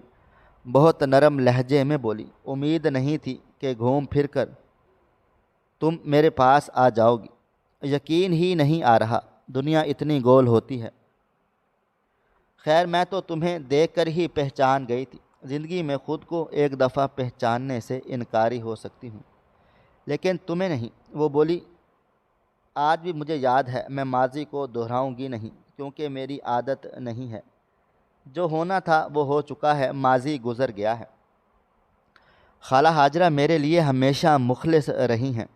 بہت نرم لہجے میں بولی، امید نہیں تھی کہ گھوم پھر کر تم میرے پاس آ جاؤ گی، یقین ہی نہیں آ رہا دنیا اتنی گول ہوتی ہے۔ خیر میں تو تمہیں دیکھ کر ہی پہچان گئی تھی، زندگی میں خود کو ایک دفعہ پہچاننے سے انکاری ہو سکتی ہوں، لیکن تمہیں نہیں۔ وہ بولی، آج بھی مجھے یاد ہے، میں ماضی کو دہراؤں گی نہیں کیونکہ میری عادت نہیں ہے، جو ہونا تھا وہ ہو چکا ہے، ماضی گزر گیا ہے۔ خالہ ہاجرہ میرے لیے ہمیشہ مخلص رہی ہیں،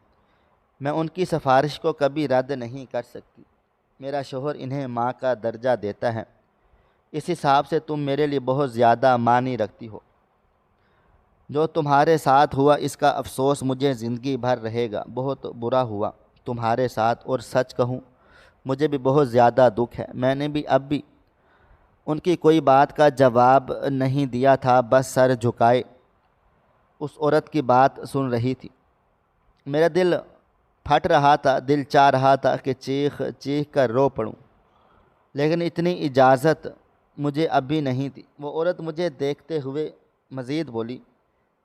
میں ان کی سفارش کو کبھی رد نہیں کر سکتی۔ میرا شوہر انہیں ماں کا درجہ دیتا ہے، اس حساب سے تم میرے لیے بہت زیادہ معنی رکھتی ہو۔ جو تمہارے ساتھ ہوا اس کا افسوس مجھے زندگی بھر رہے گا، بہت برا ہوا تمہارے ساتھ، اور سچ کہوں مجھے بھی بہت زیادہ دکھ ہے۔ میں نے بھی اب بھی ان کی کوئی بات کا جواب نہیں دیا تھا، بس سر جھکائے اس عورت کی بات سن رہی تھی۔ میرا دل پھٹ رہا تھا، دل چاہ رہا تھا کہ چیخ چیخ کر رو پڑوں، لیکن اتنی اجازت مجھے اب بھی نہیں تھی۔ وہ عورت مجھے دیکھتے ہوئے مزید بولی،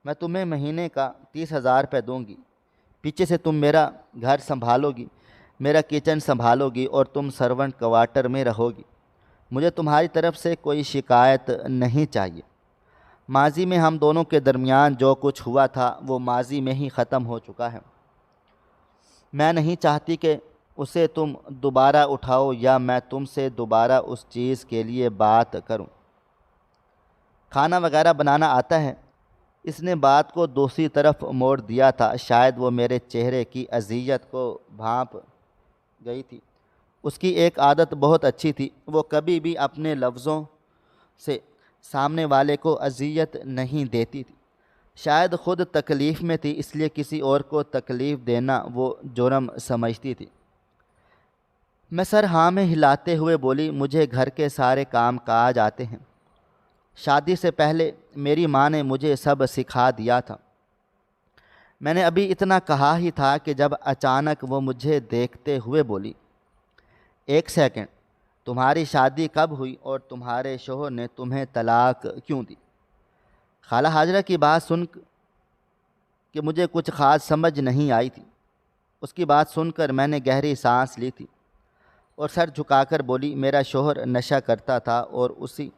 میں تمہیں مہینے کا 30,000 روپے دوں گی، پیچھے سے تم میرا گھر سنبھالو گی، میرا کچن سنبھالو گی اور تم سرونٹ کوارٹر میں رہو گی۔ مجھے تمہاری طرف سے کوئی شکایت نہیں چاہیے۔ ماضی میں ہم دونوں کے درمیان جو کچھ ہوا تھا وہ ماضی میں ہی ختم ہو چکا ہے۔ میں نہیں چاہتی کہ اسے تم دوبارہ اٹھاؤ یا میں تم سے دوبارہ اس چیز کے لیے بات کروں۔ کھانا وغیرہ بنانا آتا ہے؟ اس نے بات کو دوسری طرف موڑ دیا تھا، شاید وہ میرے چہرے کی اذیت کو بھانپ گئی تھی۔ اس کی ایک عادت بہت اچھی تھی، وہ کبھی بھی اپنے لفظوں سے سامنے والے کو اذیت نہیں دیتی تھی۔ شاید خود تکلیف میں تھی، اس لیے کسی اور کو تکلیف دینا وہ جرم سمجھتی تھی۔ میں سر ہاں میں ہلاتے ہوئے بولی، مجھے گھر کے سارے کام کاج آتے ہیں، شادی سے پہلے میری ماں نے مجھے سب سکھا دیا تھا۔ میں نے ابھی اتنا کہا ہی تھا کہ جب اچانک وہ مجھے دیکھتے ہوئے بولی، ایک سیکنڈ، تمہاری شادی کب ہوئی اور تمہارے شوہر نے تمہیں طلاق کیوں دی؟ خالہ ہاجرہ کی بات سن کہ مجھے کچھ خاص سمجھ نہیں آئی تھی۔ اس کی بات سن کر میں نے گہری سانس لی تھی اور سر جھکا کر بولی، میرا شوہر نشہ کرتا تھا اور اسی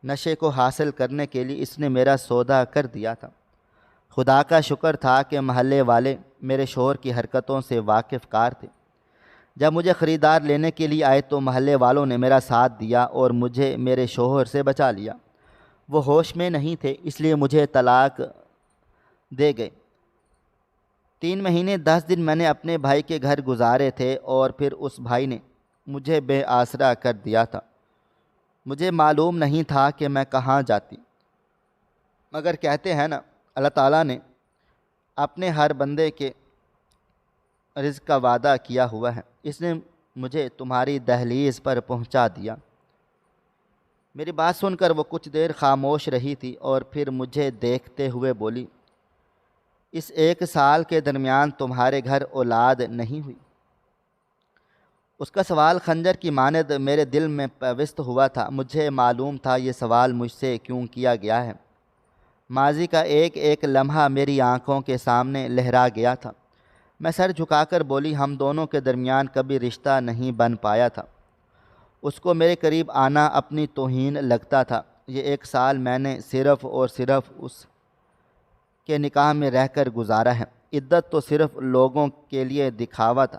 نشے کو حاصل کرنے کے لیے اس نے میرا سودا کر دیا تھا۔ خدا کا شکر تھا کہ محلے والے میرے شوہر کی حرکتوں سے واقف کار تھے۔ جب مجھے خریدار لینے کے لیے آئے تو محلے والوں نے میرا ساتھ دیا اور مجھے میرے شوہر سے بچا لیا۔ وہ ہوش میں نہیں تھے، اس لیے مجھے طلاق دے گئے۔ 3 مہینے 10 دن میں نے اپنے بھائی کے گھر گزارے تھے اور پھر اس بھائی نے مجھے بے آسرا کر دیا تھا۔ مجھے معلوم نہیں تھا کہ میں کہاں جاتی، مگر کہتے ہیں نا، اللہ تعالیٰ نے اپنے ہر بندے کے رزق کا وعدہ کیا ہوا ہے، اس نے مجھے تمہاری دہلیز پر پہنچا دیا۔ میری بات سن کر وہ کچھ دیر خاموش رہی تھی اور پھر مجھے دیکھتے ہوئے بولی، اس 1 سال کے درمیان تمہارے گھر اولاد نہیں ہوئی؟ اس کا سوال خنجر کی مانند میرے دل میں پیوست ہوا تھا۔ مجھے معلوم تھا یہ سوال مجھ سے کیوں کیا گیا ہے۔ ماضی کا ایک ایک لمحہ میری آنکھوں کے سامنے لہرا گیا تھا۔ میں سر جھکا کر بولی، ہم دونوں کے درمیان کبھی رشتہ نہیں بن پایا تھا۔ اس کو میرے قریب آنا اپنی توہین لگتا تھا۔ یہ 1 سال میں نے صرف اور صرف اس کے نکاح میں رہ کر گزارا ہے۔ عدت تو صرف لوگوں کے لیے دکھاوا تھا،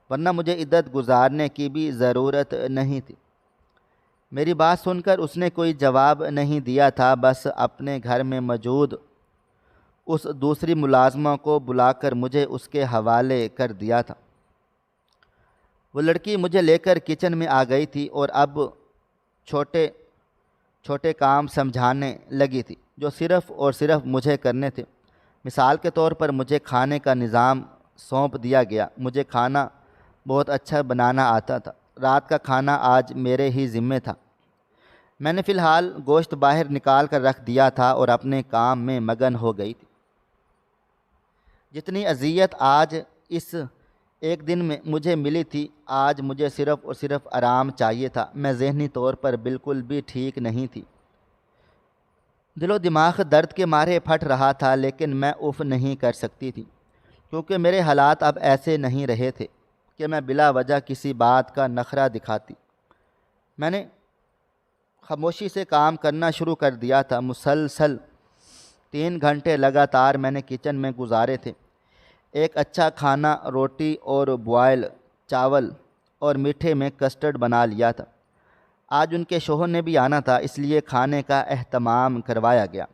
ورنہ مجھے عدت گزارنے کی بھی ضرورت نہیں تھی۔ میری بات سن کر اس نے کوئی جواب نہیں دیا تھا، بس اپنے گھر میں موجود اس دوسری ملازمہ کو بلا کر مجھے اس کے حوالے کر دیا تھا۔ وہ لڑکی مجھے لے کر کچن میں آ گئی تھی اور اب چھوٹے چھوٹے کام سمجھانے لگی تھی جو صرف اور صرف مجھے کرنے تھے۔ مثال کے طور پر مجھے کھانے کا نظام سونپ دیا گیا۔ مجھے کھانا بہت اچھا بنانا آتا تھا۔ رات کا کھانا آج میرے ہی ذمے تھا۔ میں نے فی الحال گوشت باہر نکال کر رکھ دیا تھا اور اپنے کام میں مگن ہو گئی تھی۔ جتنی اذیت آج اس ایک دن میں مجھے ملی تھی، آج مجھے صرف اور صرف آرام چاہیے تھا۔ میں ذہنی طور پر بالکل بھی ٹھیک نہیں تھی۔ دل و دماغ درد کے مارے پھٹ رہا تھا، لیکن میں اف نہیں کر سکتی تھی، کیونکہ میرے حالات اب ایسے نہیں رہے تھے کہ میں بلا وجہ کسی بات کا نخرہ دکھاتی۔ میں نے خاموشی سے کام کرنا شروع کر دیا تھا۔ مسلسل 3 گھنٹے لگاتار میں نے کچن میں گزارے تھے۔ ایک اچھا کھانا، روٹی اور بوائل چاول اور میٹھے میں کسٹرڈ بنا لیا تھا۔ آج ان کے شوہر نے بھی آنا تھا، اس لیے کھانے کا اہتمام کروایا گیا،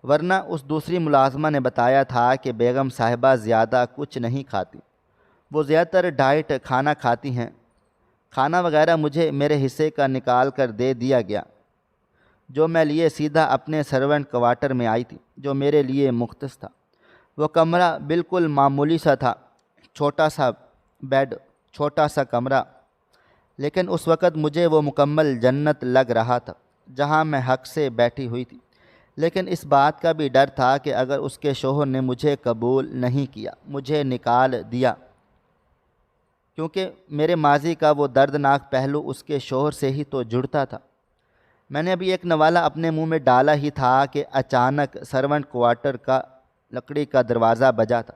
ورنہ اس دوسری ملازمہ نے بتایا تھا کہ بیگم صاحبہ زیادہ کچھ نہیں کھاتی، وہ زیادہ تر ڈائٹ کھانا کھاتی ہیں۔ کھانا وغیرہ مجھے میرے حصے کا نکال کر دے دیا گیا، جو میں لیے سیدھا اپنے سرونٹ کوارٹر میں آئی تھی، جو میرے لیے مختص تھا۔ وہ کمرہ بالکل معمولی سا تھا، چھوٹا سا بیڈ، چھوٹا سا کمرہ، لیکن اس وقت مجھے وہ مکمل جنت لگ رہا تھا جہاں میں حق سے بیٹھی ہوئی تھی۔ لیکن اس بات کا بھی ڈر تھا کہ اگر اس کے شوہر نے مجھے قبول نہیں کیا، مجھے نکال دیا، کیونکہ میرے ماضی کا وہ دردناک پہلو اس کے شوہر سے ہی تو جڑتا تھا۔ میں نے ابھی ایک نوالہ اپنے منہ میں ڈالا ہی تھا کہ اچانک سرونٹ کوارٹر کا لکڑی کا دروازہ بجا تھا۔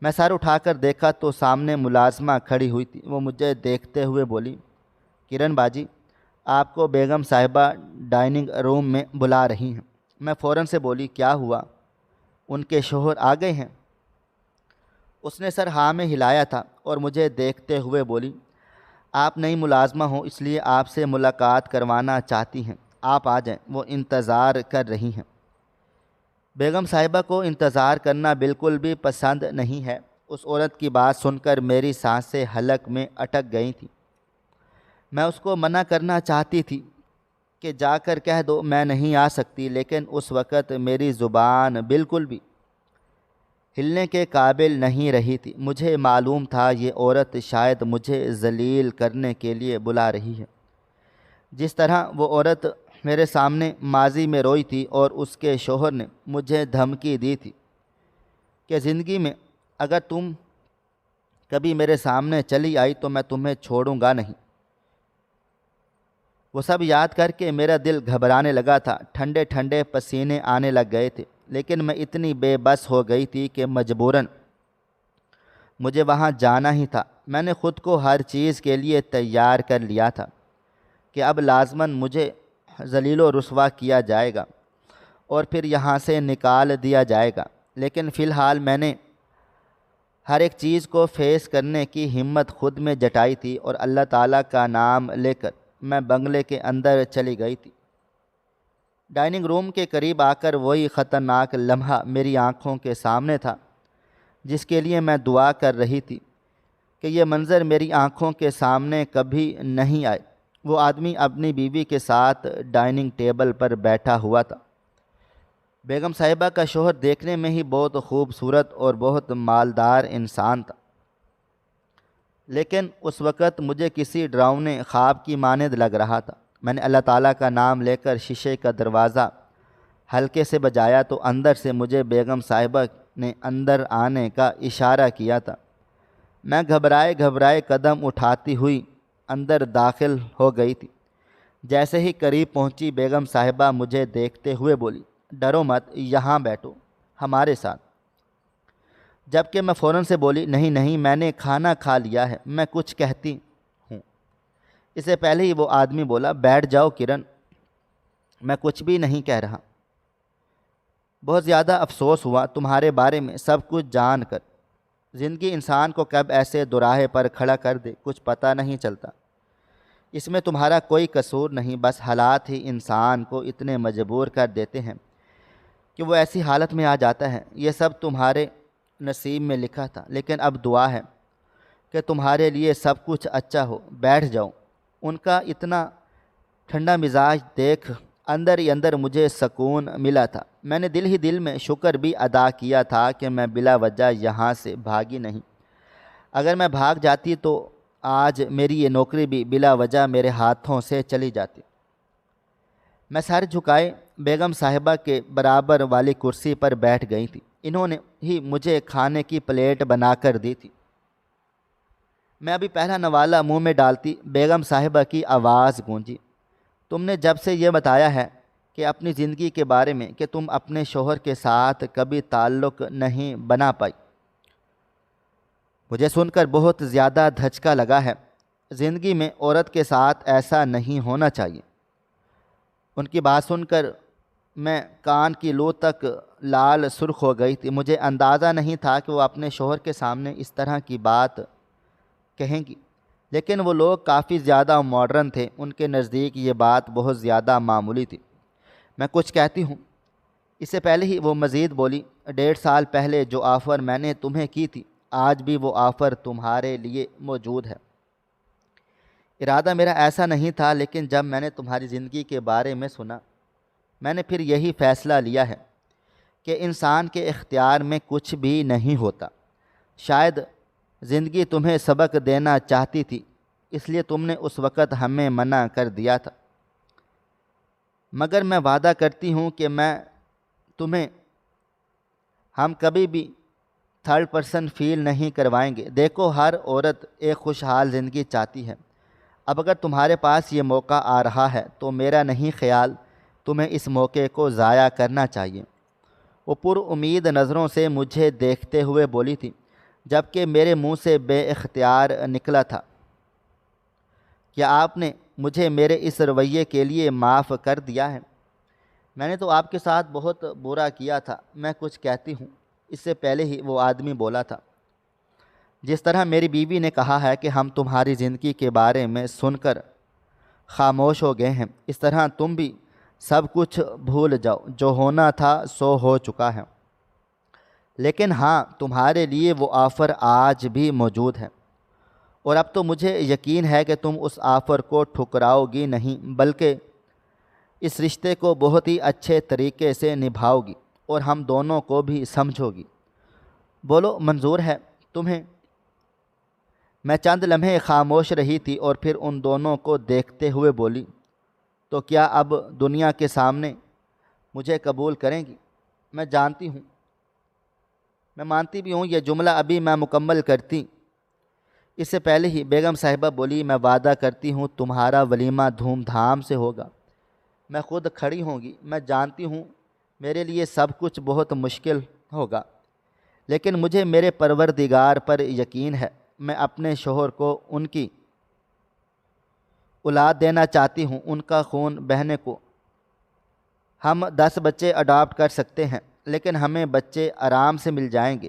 میں سر اٹھا کر دیکھا تو سامنے ملازمہ کھڑی ہوئی تھی۔ وہ مجھے دیکھتے ہوئے بولی، کرن باجی، آپ کو بیگم صاحبہ ڈائننگ روم میں بلا رہی ہیں۔ میں فوراً سے بولی، کیا ہوا؟ ان کے شوہر آ گئے ہیں؟ اس نے سر ہاں میں ہلایا تھا اور مجھے دیکھتے ہوئے بولی، آپ نئی ملازمہ ہوں اس لیے آپ سے ملاقات کروانا چاہتی ہیں، آپ آ جائیں، وہ انتظار کر رہی ہیں۔ بیگم صاحبہ کو انتظار کرنا بالکل بھی پسند نہیں ہے۔ اس عورت کی بات سن کر میری سانسیں حلق میں اٹک گئی تھیں۔ میں اس کو منع کرنا چاہتی تھی کہ جا کر کہہ دو میں نہیں آ سکتی، لیکن اس وقت میری زبان بالکل بھی ہلنے کے قابل نہیں رہی تھی۔ مجھے معلوم تھا یہ عورت شاید مجھے ذلیل کرنے کے لیے بلا رہی ہے۔ جس طرح وہ عورت میرے سامنے ماضی میں روئی تھی اور اس کے شوہر نے مجھے دھمکی دی تھی کہ زندگی میں اگر تم کبھی میرے سامنے چلی آئی تو میں تمہیں چھوڑوں گا نہیں، وہ سب یاد کر کے میرا دل گھبرانے لگا تھا۔ ٹھنڈے ٹھنڈے پسینے آنے لگ گئے تھے، لیکن میں اتنی بے بس ہو گئی تھی کہ مجبوراً مجھے وہاں جانا ہی تھا۔ میں نے خود کو ہر چیز کے لیے تیار کر لیا تھا کہ اب لازماً مجھے ذلیل و رسوا کیا جائے گا اور پھر یہاں سے نکال دیا جائے گا، لیکن فی الحال میں نے ہر ایک چیز کو فیس کرنے کی ہمت خود میں جٹائی تھی اور اللہ تعالیٰ کا نام لے کر میں بنگلے کے اندر چلی گئی تھی۔ ڈائننگ روم کے قریب آ کر وہی خطرناک لمحہ میری آنکھوں کے سامنے تھا جس کے لیے میں دعا کر رہی تھی کہ یہ منظر میری آنکھوں کے سامنے کبھی نہیں آئے۔ وہ آدمی اپنی بیوی کے ساتھ ڈائننگ ٹیبل پر بیٹھا ہوا تھا۔ بیگم صاحبہ کا شوہر دیکھنے میں ہی بہت خوبصورت اور بہت مالدار انسان تھا، لیکن اس وقت مجھے کسی ڈراؤنے خواب کی مانند لگ رہا تھا۔ میں نے اللہ تعالیٰ کا نام لے کر شیشے کا دروازہ ہلکے سے بجایا تو اندر سے مجھے بیگم صاحبہ نے اندر آنے کا اشارہ کیا تھا۔ میں گھبرائے گھبرائے قدم اٹھاتی ہوئی اندر داخل ہو گئی تھی۔ جیسے ہی قریب پہنچی بیگم صاحبہ مجھے دیکھتے ہوئے بولی، ڈرو مت، یہاں بیٹھو ہمارے ساتھ۔ جبکہ میں فوراً سے بولی، نہیں نہیں، میں نے کھانا کھا لیا ہے، میں کچھ کہتی ہوں۔ اس سے پہلے ہی وہ آدمی بولا، بیٹھ جاؤ کرن، میں کچھ بھی نہیں کہہ رہا۔ بہت زیادہ افسوس ہوا تمہارے بارے میں سب کچھ جان کر۔ زندگی انسان کو کب ایسے دوراہے پر کھڑا کر دے کچھ پتہ نہیں چلتا۔ اس میں تمہارا کوئی قصور نہیں، بس حالات ہی انسان کو اتنے مجبور کر دیتے ہیں کہ وہ ایسی حالت میں آ جاتا ہے۔ یہ سب تمہارے نصیب میں لکھا تھا، لیکن اب دعا ہے کہ تمہارے لیے سب کچھ اچھا ہو۔ بیٹھ جاؤ۔ ان کا اتنا ٹھنڈا مزاج دیکھ اندر ہی اندر مجھے سکون ملا تھا۔ میں نے دل ہی دل میں شکر بھی ادا کیا تھا کہ میں بلا وجہ یہاں سے بھاگی نہیں۔ اگر میں بھاگ جاتی تو آج میری یہ نوکری بھی بلا وجہ میرے ہاتھوں سے چلی جاتی۔ میں سر جھکائے بیگم صاحبہ کے برابر والی کرسی پر بیٹھ گئی تھی۔ انہوں نے ہی مجھے کھانے کی پلیٹ بنا کر دی تھی۔ میں ابھی پہلا نوالہ منہ میں ڈالتی، بیگم صاحبہ کی آواز گونجی، تم نے جب سے یہ بتایا ہے کہ اپنی زندگی کے بارے میں کہ تم اپنے شوہر کے ساتھ کبھی تعلق نہیں بنا پائی، مجھے سن کر بہت زیادہ دھچکا لگا ہے۔ زندگی میں عورت کے ساتھ ایسا نہیں ہونا چاہیے۔ ان کی بات سن کر میں کان کی لو تک لال سرخ ہو گئی تھی۔ مجھے اندازہ نہیں تھا کہ وہ اپنے شوہر کے سامنے اس طرح کی بات کہیں گی، لیکن وہ لوگ کافی زیادہ ماڈرن تھے، ان کے نزدیک یہ بات بہت زیادہ معمولی تھی۔ میں کچھ کہتی ہوں۔ اس سے پہلے ہی وہ مزید بولی، 1.5 سال پہلے جو آفر میں نے تمہیں کی تھی، آج بھی وہ آفر تمہارے لیے موجود ہے۔ ارادہ میرا ایسا نہیں تھا، لیکن جب میں نے تمہاری زندگی کے بارے میں سنا، میں نے پھر یہی فیصلہ لیا ہے کہ انسان کے اختیار میں کچھ بھی نہیں ہوتا۔ شاید زندگی تمہیں سبق دینا چاہتی تھی، اس لیے تم نے اس وقت ہمیں منع کر دیا تھا، مگر میں وعدہ کرتی ہوں کہ ہم کبھی بھی 3rd پرسن فیل نہیں کروائیں گے۔ دیکھو، ہر عورت ایک خوشحال زندگی چاہتی ہے۔ اب اگر تمہارے پاس یہ موقع آ رہا ہے تو میرا نہیں خیال تمہیں اس موقع کو ضائع کرنا چاہیے۔ وہ پر امید نظروں سے مجھے دیکھتے ہوئے بولی تھی، جبکہ میرے منہ سے بے اختیار نکلا تھا، کیا آپ نے مجھے میرے اس رویے کے لیے معاف کر دیا ہے؟ میں نے تو آپ کے ساتھ بہت برا کیا تھا، میں کچھ کہتی ہوں۔ اس سے پہلے ہی وہ آدمی بولا تھا، جس طرح میری بیوی نے کہا ہے کہ ہم تمہاری زندگی کے بارے میں سن کر خاموش ہو گئے ہیں، اس طرح تم بھی سب کچھ بھول جاؤ، جو ہونا تھا سو ہو چکا ہے۔ لیکن ہاں، تمہارے لیے وہ آفر آج بھی موجود ہے، اور اب تو مجھے یقین ہے کہ تم اس آفر کو ٹھکراؤ گی نہیں، بلکہ اس رشتے کو بہت ہی اچھے طریقے سے نبھاؤ گی اور ہم دونوں کو بھی سمجھو گی۔ بولو، منظور ہے تمہیں؟ میں چند لمحے خاموش رہی تھی اور پھر ان دونوں کو دیکھتے ہوئے بولی، تو کیا اب دنیا کے سامنے مجھے قبول کریں گی؟ میں جانتی ہوں، میں مانتی بھی ہوں۔ یہ جملہ ابھی میں مکمل کرتی اس سے پہلے ہی بیگم صاحبہ بولی، میں وعدہ کرتی ہوں تمہارا ولیمہ دھوم دھام سے ہوگا، میں خود کھڑی ہوں گی۔ میں جانتی ہوں میرے لیے سب کچھ بہت مشکل ہوگا، لیکن مجھے میرے پروردگار پر یقین ہے۔ میں اپنے شوہر کو ان کی اولاد دینا چاہتی ہوں، ان کا خون بہنے کو۔ ہم 10 بچے اڈاپٹ کر سکتے ہیں، لیکن ہمیں بچے آرام سے مل جائیں گے،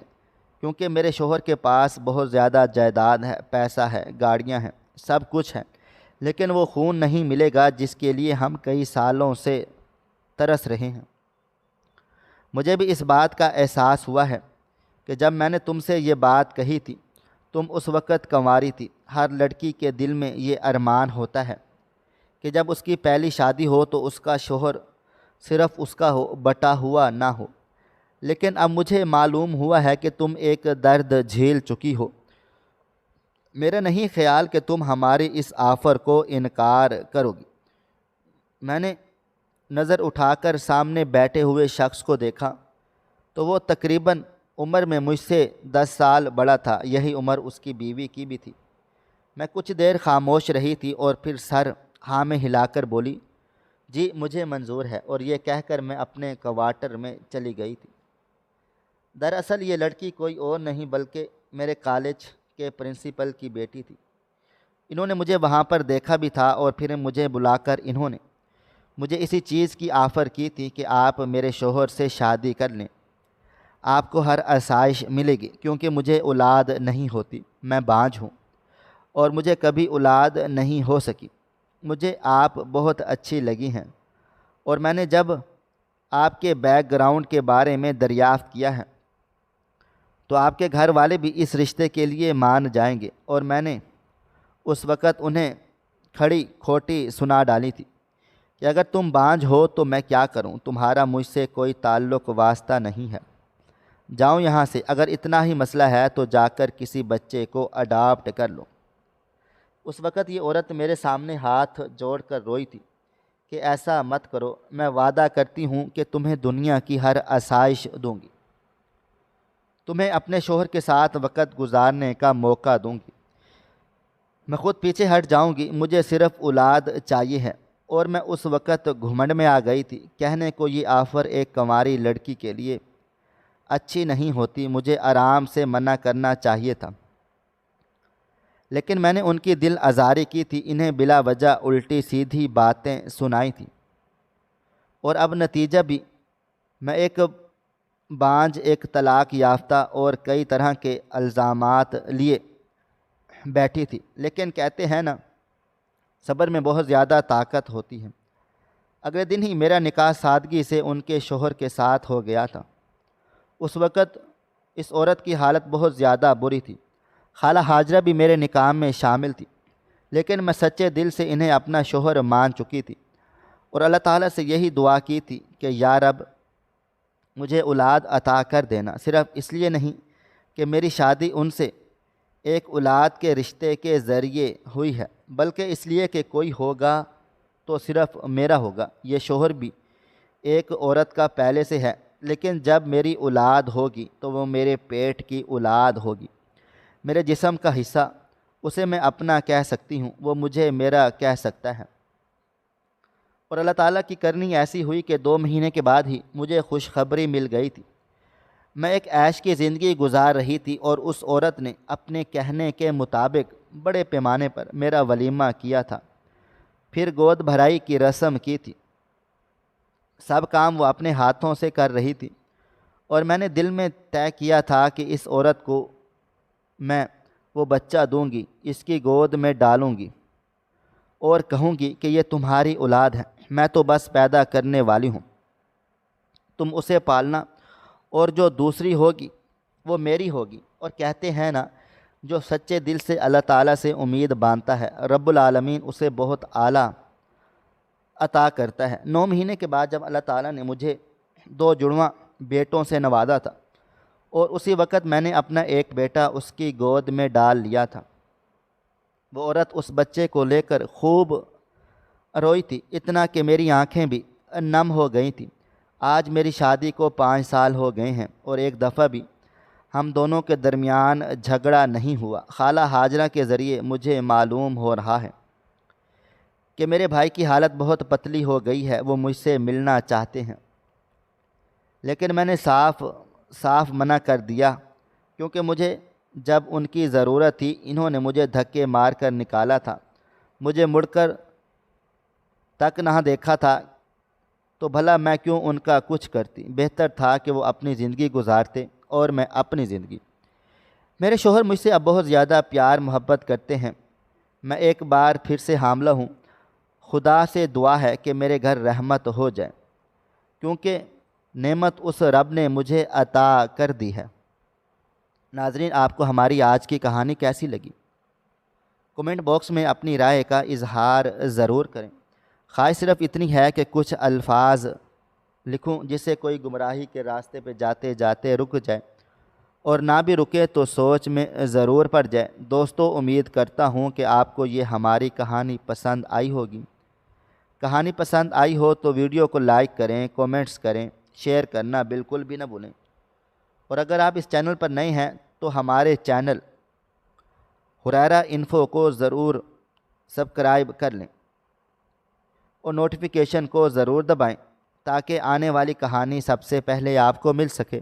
کیونکہ میرے شوہر کے پاس بہت زیادہ جائیداد ہے، پیسہ ہے، گاڑیاں ہیں، سب کچھ ہے، لیکن وہ خون نہیں ملے گا جس کے لیے ہم کئی سالوں سے ترس رہے ہیں۔ مجھے بھی اس بات کا احساس ہوا ہے کہ جب میں نے تم سے یہ بات کہی تھی، تم اس وقت کنواری تھی۔ ہر لڑکی کے دل میں یہ ارمان ہوتا ہے کہ جب اس کی پہلی شادی ہو تو اس کا شوہر صرف اس کا ہو، بٹا ہوا نہ ہو، لیکن اب مجھے معلوم ہوا ہے کہ تم ایک درد جھیل چکی ہو۔ میرا نہیں خیال کہ تم ہماری اس آفر کو انکار کرو گی۔ میں نے نظر اٹھا کر سامنے بیٹھے ہوئے شخص کو دیکھا تو وہ تقریباً عمر میں مجھ سے 10 سال بڑا تھا، یہی عمر اس کی بیوی کی بھی تھی۔ میں کچھ دیر خاموش رہی تھی اور پھر سر ہاں میں ہلا کر بولی، جی مجھے منظور ہے، اور یہ کہہ کر میں اپنے کوارٹر میں چلی گئی تھی۔ دراصل یہ لڑکی کوئی اور نہیں بلکہ میرے کالج کے پرنسپل کی بیٹی تھی۔ انہوں نے مجھے وہاں پر دیکھا بھی تھا اور پھر مجھے بلا کر انہوں نے مجھے اسی چیز کی آفر کی تھی کہ آپ میرے شوہر سے شادی کر لیں، آپ کو ہر آسائش ملے گی، کیونکہ مجھے اولاد نہیں ہوتی، میں بانجھ ہوں اور مجھے کبھی اولاد نہیں ہو سکی۔ مجھے آپ بہت اچھی لگی ہیں، اور میں نے جب آپ کے بیک گراؤنڈ کے بارے میں دریافت کیا ہے تو آپ کے گھر والے بھی اس رشتے کے لیے مان جائیں گے، اور میں نے اس وقت انہیں کھڑی کھوٹی سنا ڈالی تھی کہ اگر تم بانجھ ہو تو میں کیا کروں، تمہارا مجھ سے کوئی تعلق واسطہ نہیں ہے، جاؤں یہاں سے، اگر اتنا ہی مسئلہ ہے تو جا کر کسی بچے کو اڈاپٹ کر لو۔ اس وقت یہ عورت میرے سامنے ہاتھ جوڑ کر روئی تھی کہ ایسا مت کرو، میں وعدہ کرتی ہوں کہ تمہیں دنیا کی ہر آسائش دوں گی، تمہیں اپنے شوہر کے ساتھ وقت گزارنے کا موقع دوں گی، میں خود پیچھے ہٹ جاؤں گی، مجھے صرف اولاد چاہیے ہے۔ اور میں اس وقت گھمنڈ میں آ گئی تھی۔ کہنے کو یہ آفر ایک کنواری لڑکی کے لیے اچھی نہیں ہوتی، مجھے آرام سے منع کرنا چاہیے تھا، لیکن میں نے ان کی دل آزاری کی تھی، انہیں بلا وجہ الٹی سیدھی باتیں سنائی تھیں، اور اب نتیجہ بھی میں ایک بانجھ، ایک طلاق یافتہ اور کئی طرح کے الزامات لیے بیٹھی تھی۔ لیکن کہتے ہیں نا، صبر میں بہت زیادہ طاقت ہوتی ہے۔ اگلے دن ہی میرا نکاح سادگی سے ان کے شوہر کے ساتھ ہو گیا تھا۔ اس وقت اس عورت کی حالت بہت زیادہ بری تھی۔ خالہ ہاجرہ بھی میرے نکاح میں شامل تھی، لیکن میں سچے دل سے انہیں اپنا شوہر مان چکی تھی، اور اللہ تعالیٰ سے یہی دعا کی تھی کہ یا رب مجھے اولاد عطا کر دینا، صرف اس لیے نہیں کہ میری شادی ان سے ایک اولاد کے رشتے کے ذریعے ہوئی ہے، بلکہ اس لیے کہ کوئی ہوگا تو صرف میرا ہوگا۔ یہ شوہر بھی ایک عورت کا پہلے سے ہے، لیکن جب میری اولاد ہوگی تو وہ میرے پیٹ کی اولاد ہوگی، میرے جسم کا حصہ، اسے میں اپنا کہہ سکتی ہوں، وہ مجھے میرا کہہ سکتا ہے۔ اور اللہ تعالیٰ کی کرنی ایسی ہوئی کہ 2 مہینے کے بعد ہی مجھے خوشخبری مل گئی تھی۔ میں ایک عیش کی زندگی گزار رہی تھی، اور اس عورت نے اپنے کہنے کے مطابق بڑے پیمانے پر میرا ولیمہ کیا تھا، پھر گود بھرائی کی رسم کی تھی، سب کام وہ اپنے ہاتھوں سے کر رہی تھی، اور میں نے دل میں طے کیا تھا کہ اس عورت کو میں وہ بچہ دوں گی، اس کی گود میں ڈالوں گی اور کہوں گی کہ یہ تمہاری اولاد ہے، میں تو بس پیدا کرنے والی ہوں، تم اسے پالنا، اور جو دوسری ہوگی وہ میری ہوگی۔ اور کہتے ہیں نا، جو سچے دل سے اللہ تعالیٰ سے امید باندھتا ہے، رب العالمین اسے بہت اعلیٰ عطا کرتا ہے۔ 9 مہینے کے بعد جب اللہ تعالیٰ نے مجھے 2 جڑواں بیٹوں سے نوازا تھا، اور اسی وقت میں نے اپنا ایک بیٹا اس کی گود میں ڈال لیا تھا، وہ عورت اس بچے کو لے کر خوب روئی تھی، اتنا کہ میری آنکھیں بھی نم ہو گئی تھیں۔ آج میری شادی کو 5 سال ہو گئے ہیں، اور ایک دفعہ بھی ہم دونوں کے درمیان جھگڑا نہیں ہوا۔ خالہ ہاجرہ کے ذریعے مجھے معلوم ہو رہا ہے کہ میرے بھائی کی حالت بہت پتلی ہو گئی ہے، وہ مجھ سے ملنا چاہتے ہیں، لیکن میں نے صاف منع کر دیا، کیونکہ مجھے جب ان کی ضرورت تھی انہوں نے مجھے دھکے مار کر نکالا تھا، مجھے مڑ کر تک نہ دیکھا تھا، تو بھلا میں کیوں ان کا کچھ کرتی، بہتر تھا کہ وہ اپنی زندگی گزارتے اور میں اپنی زندگی۔ میرے شوہر مجھ سے اب بہت زیادہ پیار محبت کرتے ہیں، میں ایک بار پھر سے حاملہ ہوں، خدا سے دعا ہے کہ میرے گھر رحمت ہو جائے، کیونکہ نعمت اس رب نے مجھے عطا کر دی ہے۔ ناظرین، آپ کو ہماری آج کی کہانی کیسی لگی؟ کمنٹ باکس میں اپنی رائے کا اظہار ضرور کریں۔ خواہش صرف اتنی ہے کہ کچھ الفاظ لکھوں جس سے کوئی گمراہی کے راستے پہ جاتے جاتے رک جائے، اور نہ بھی رکے تو سوچ میں ضرور پڑ جائے۔ دوستو، امید کرتا ہوں کہ آپ کو یہ ہماری کہانی پسند آئی ہوگی۔ کہانی پسند آئی ہو تو ویڈیو کو لائک کریں، کومنٹس کریں، شیئر کرنا بالکل بھی نہ بھولیں۔ اور اگر آپ اس چینل پر نئے ہیں تو ہمارے چینل حریرہ انفو کو ضرور سبسکرائب کر لیں اور نوٹیفیکیشن کو ضرور دبائیں تاکہ آنے والی کہانی سب سے پہلے آپ کو مل سکے۔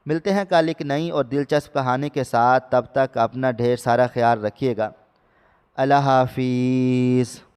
ملتے ہیں کل ایک نئی اور دلچسپ کہانی کے ساتھ، تب تک اپنا ڈھیر سارا خیال رکھیے گا۔ اللہ حافظ۔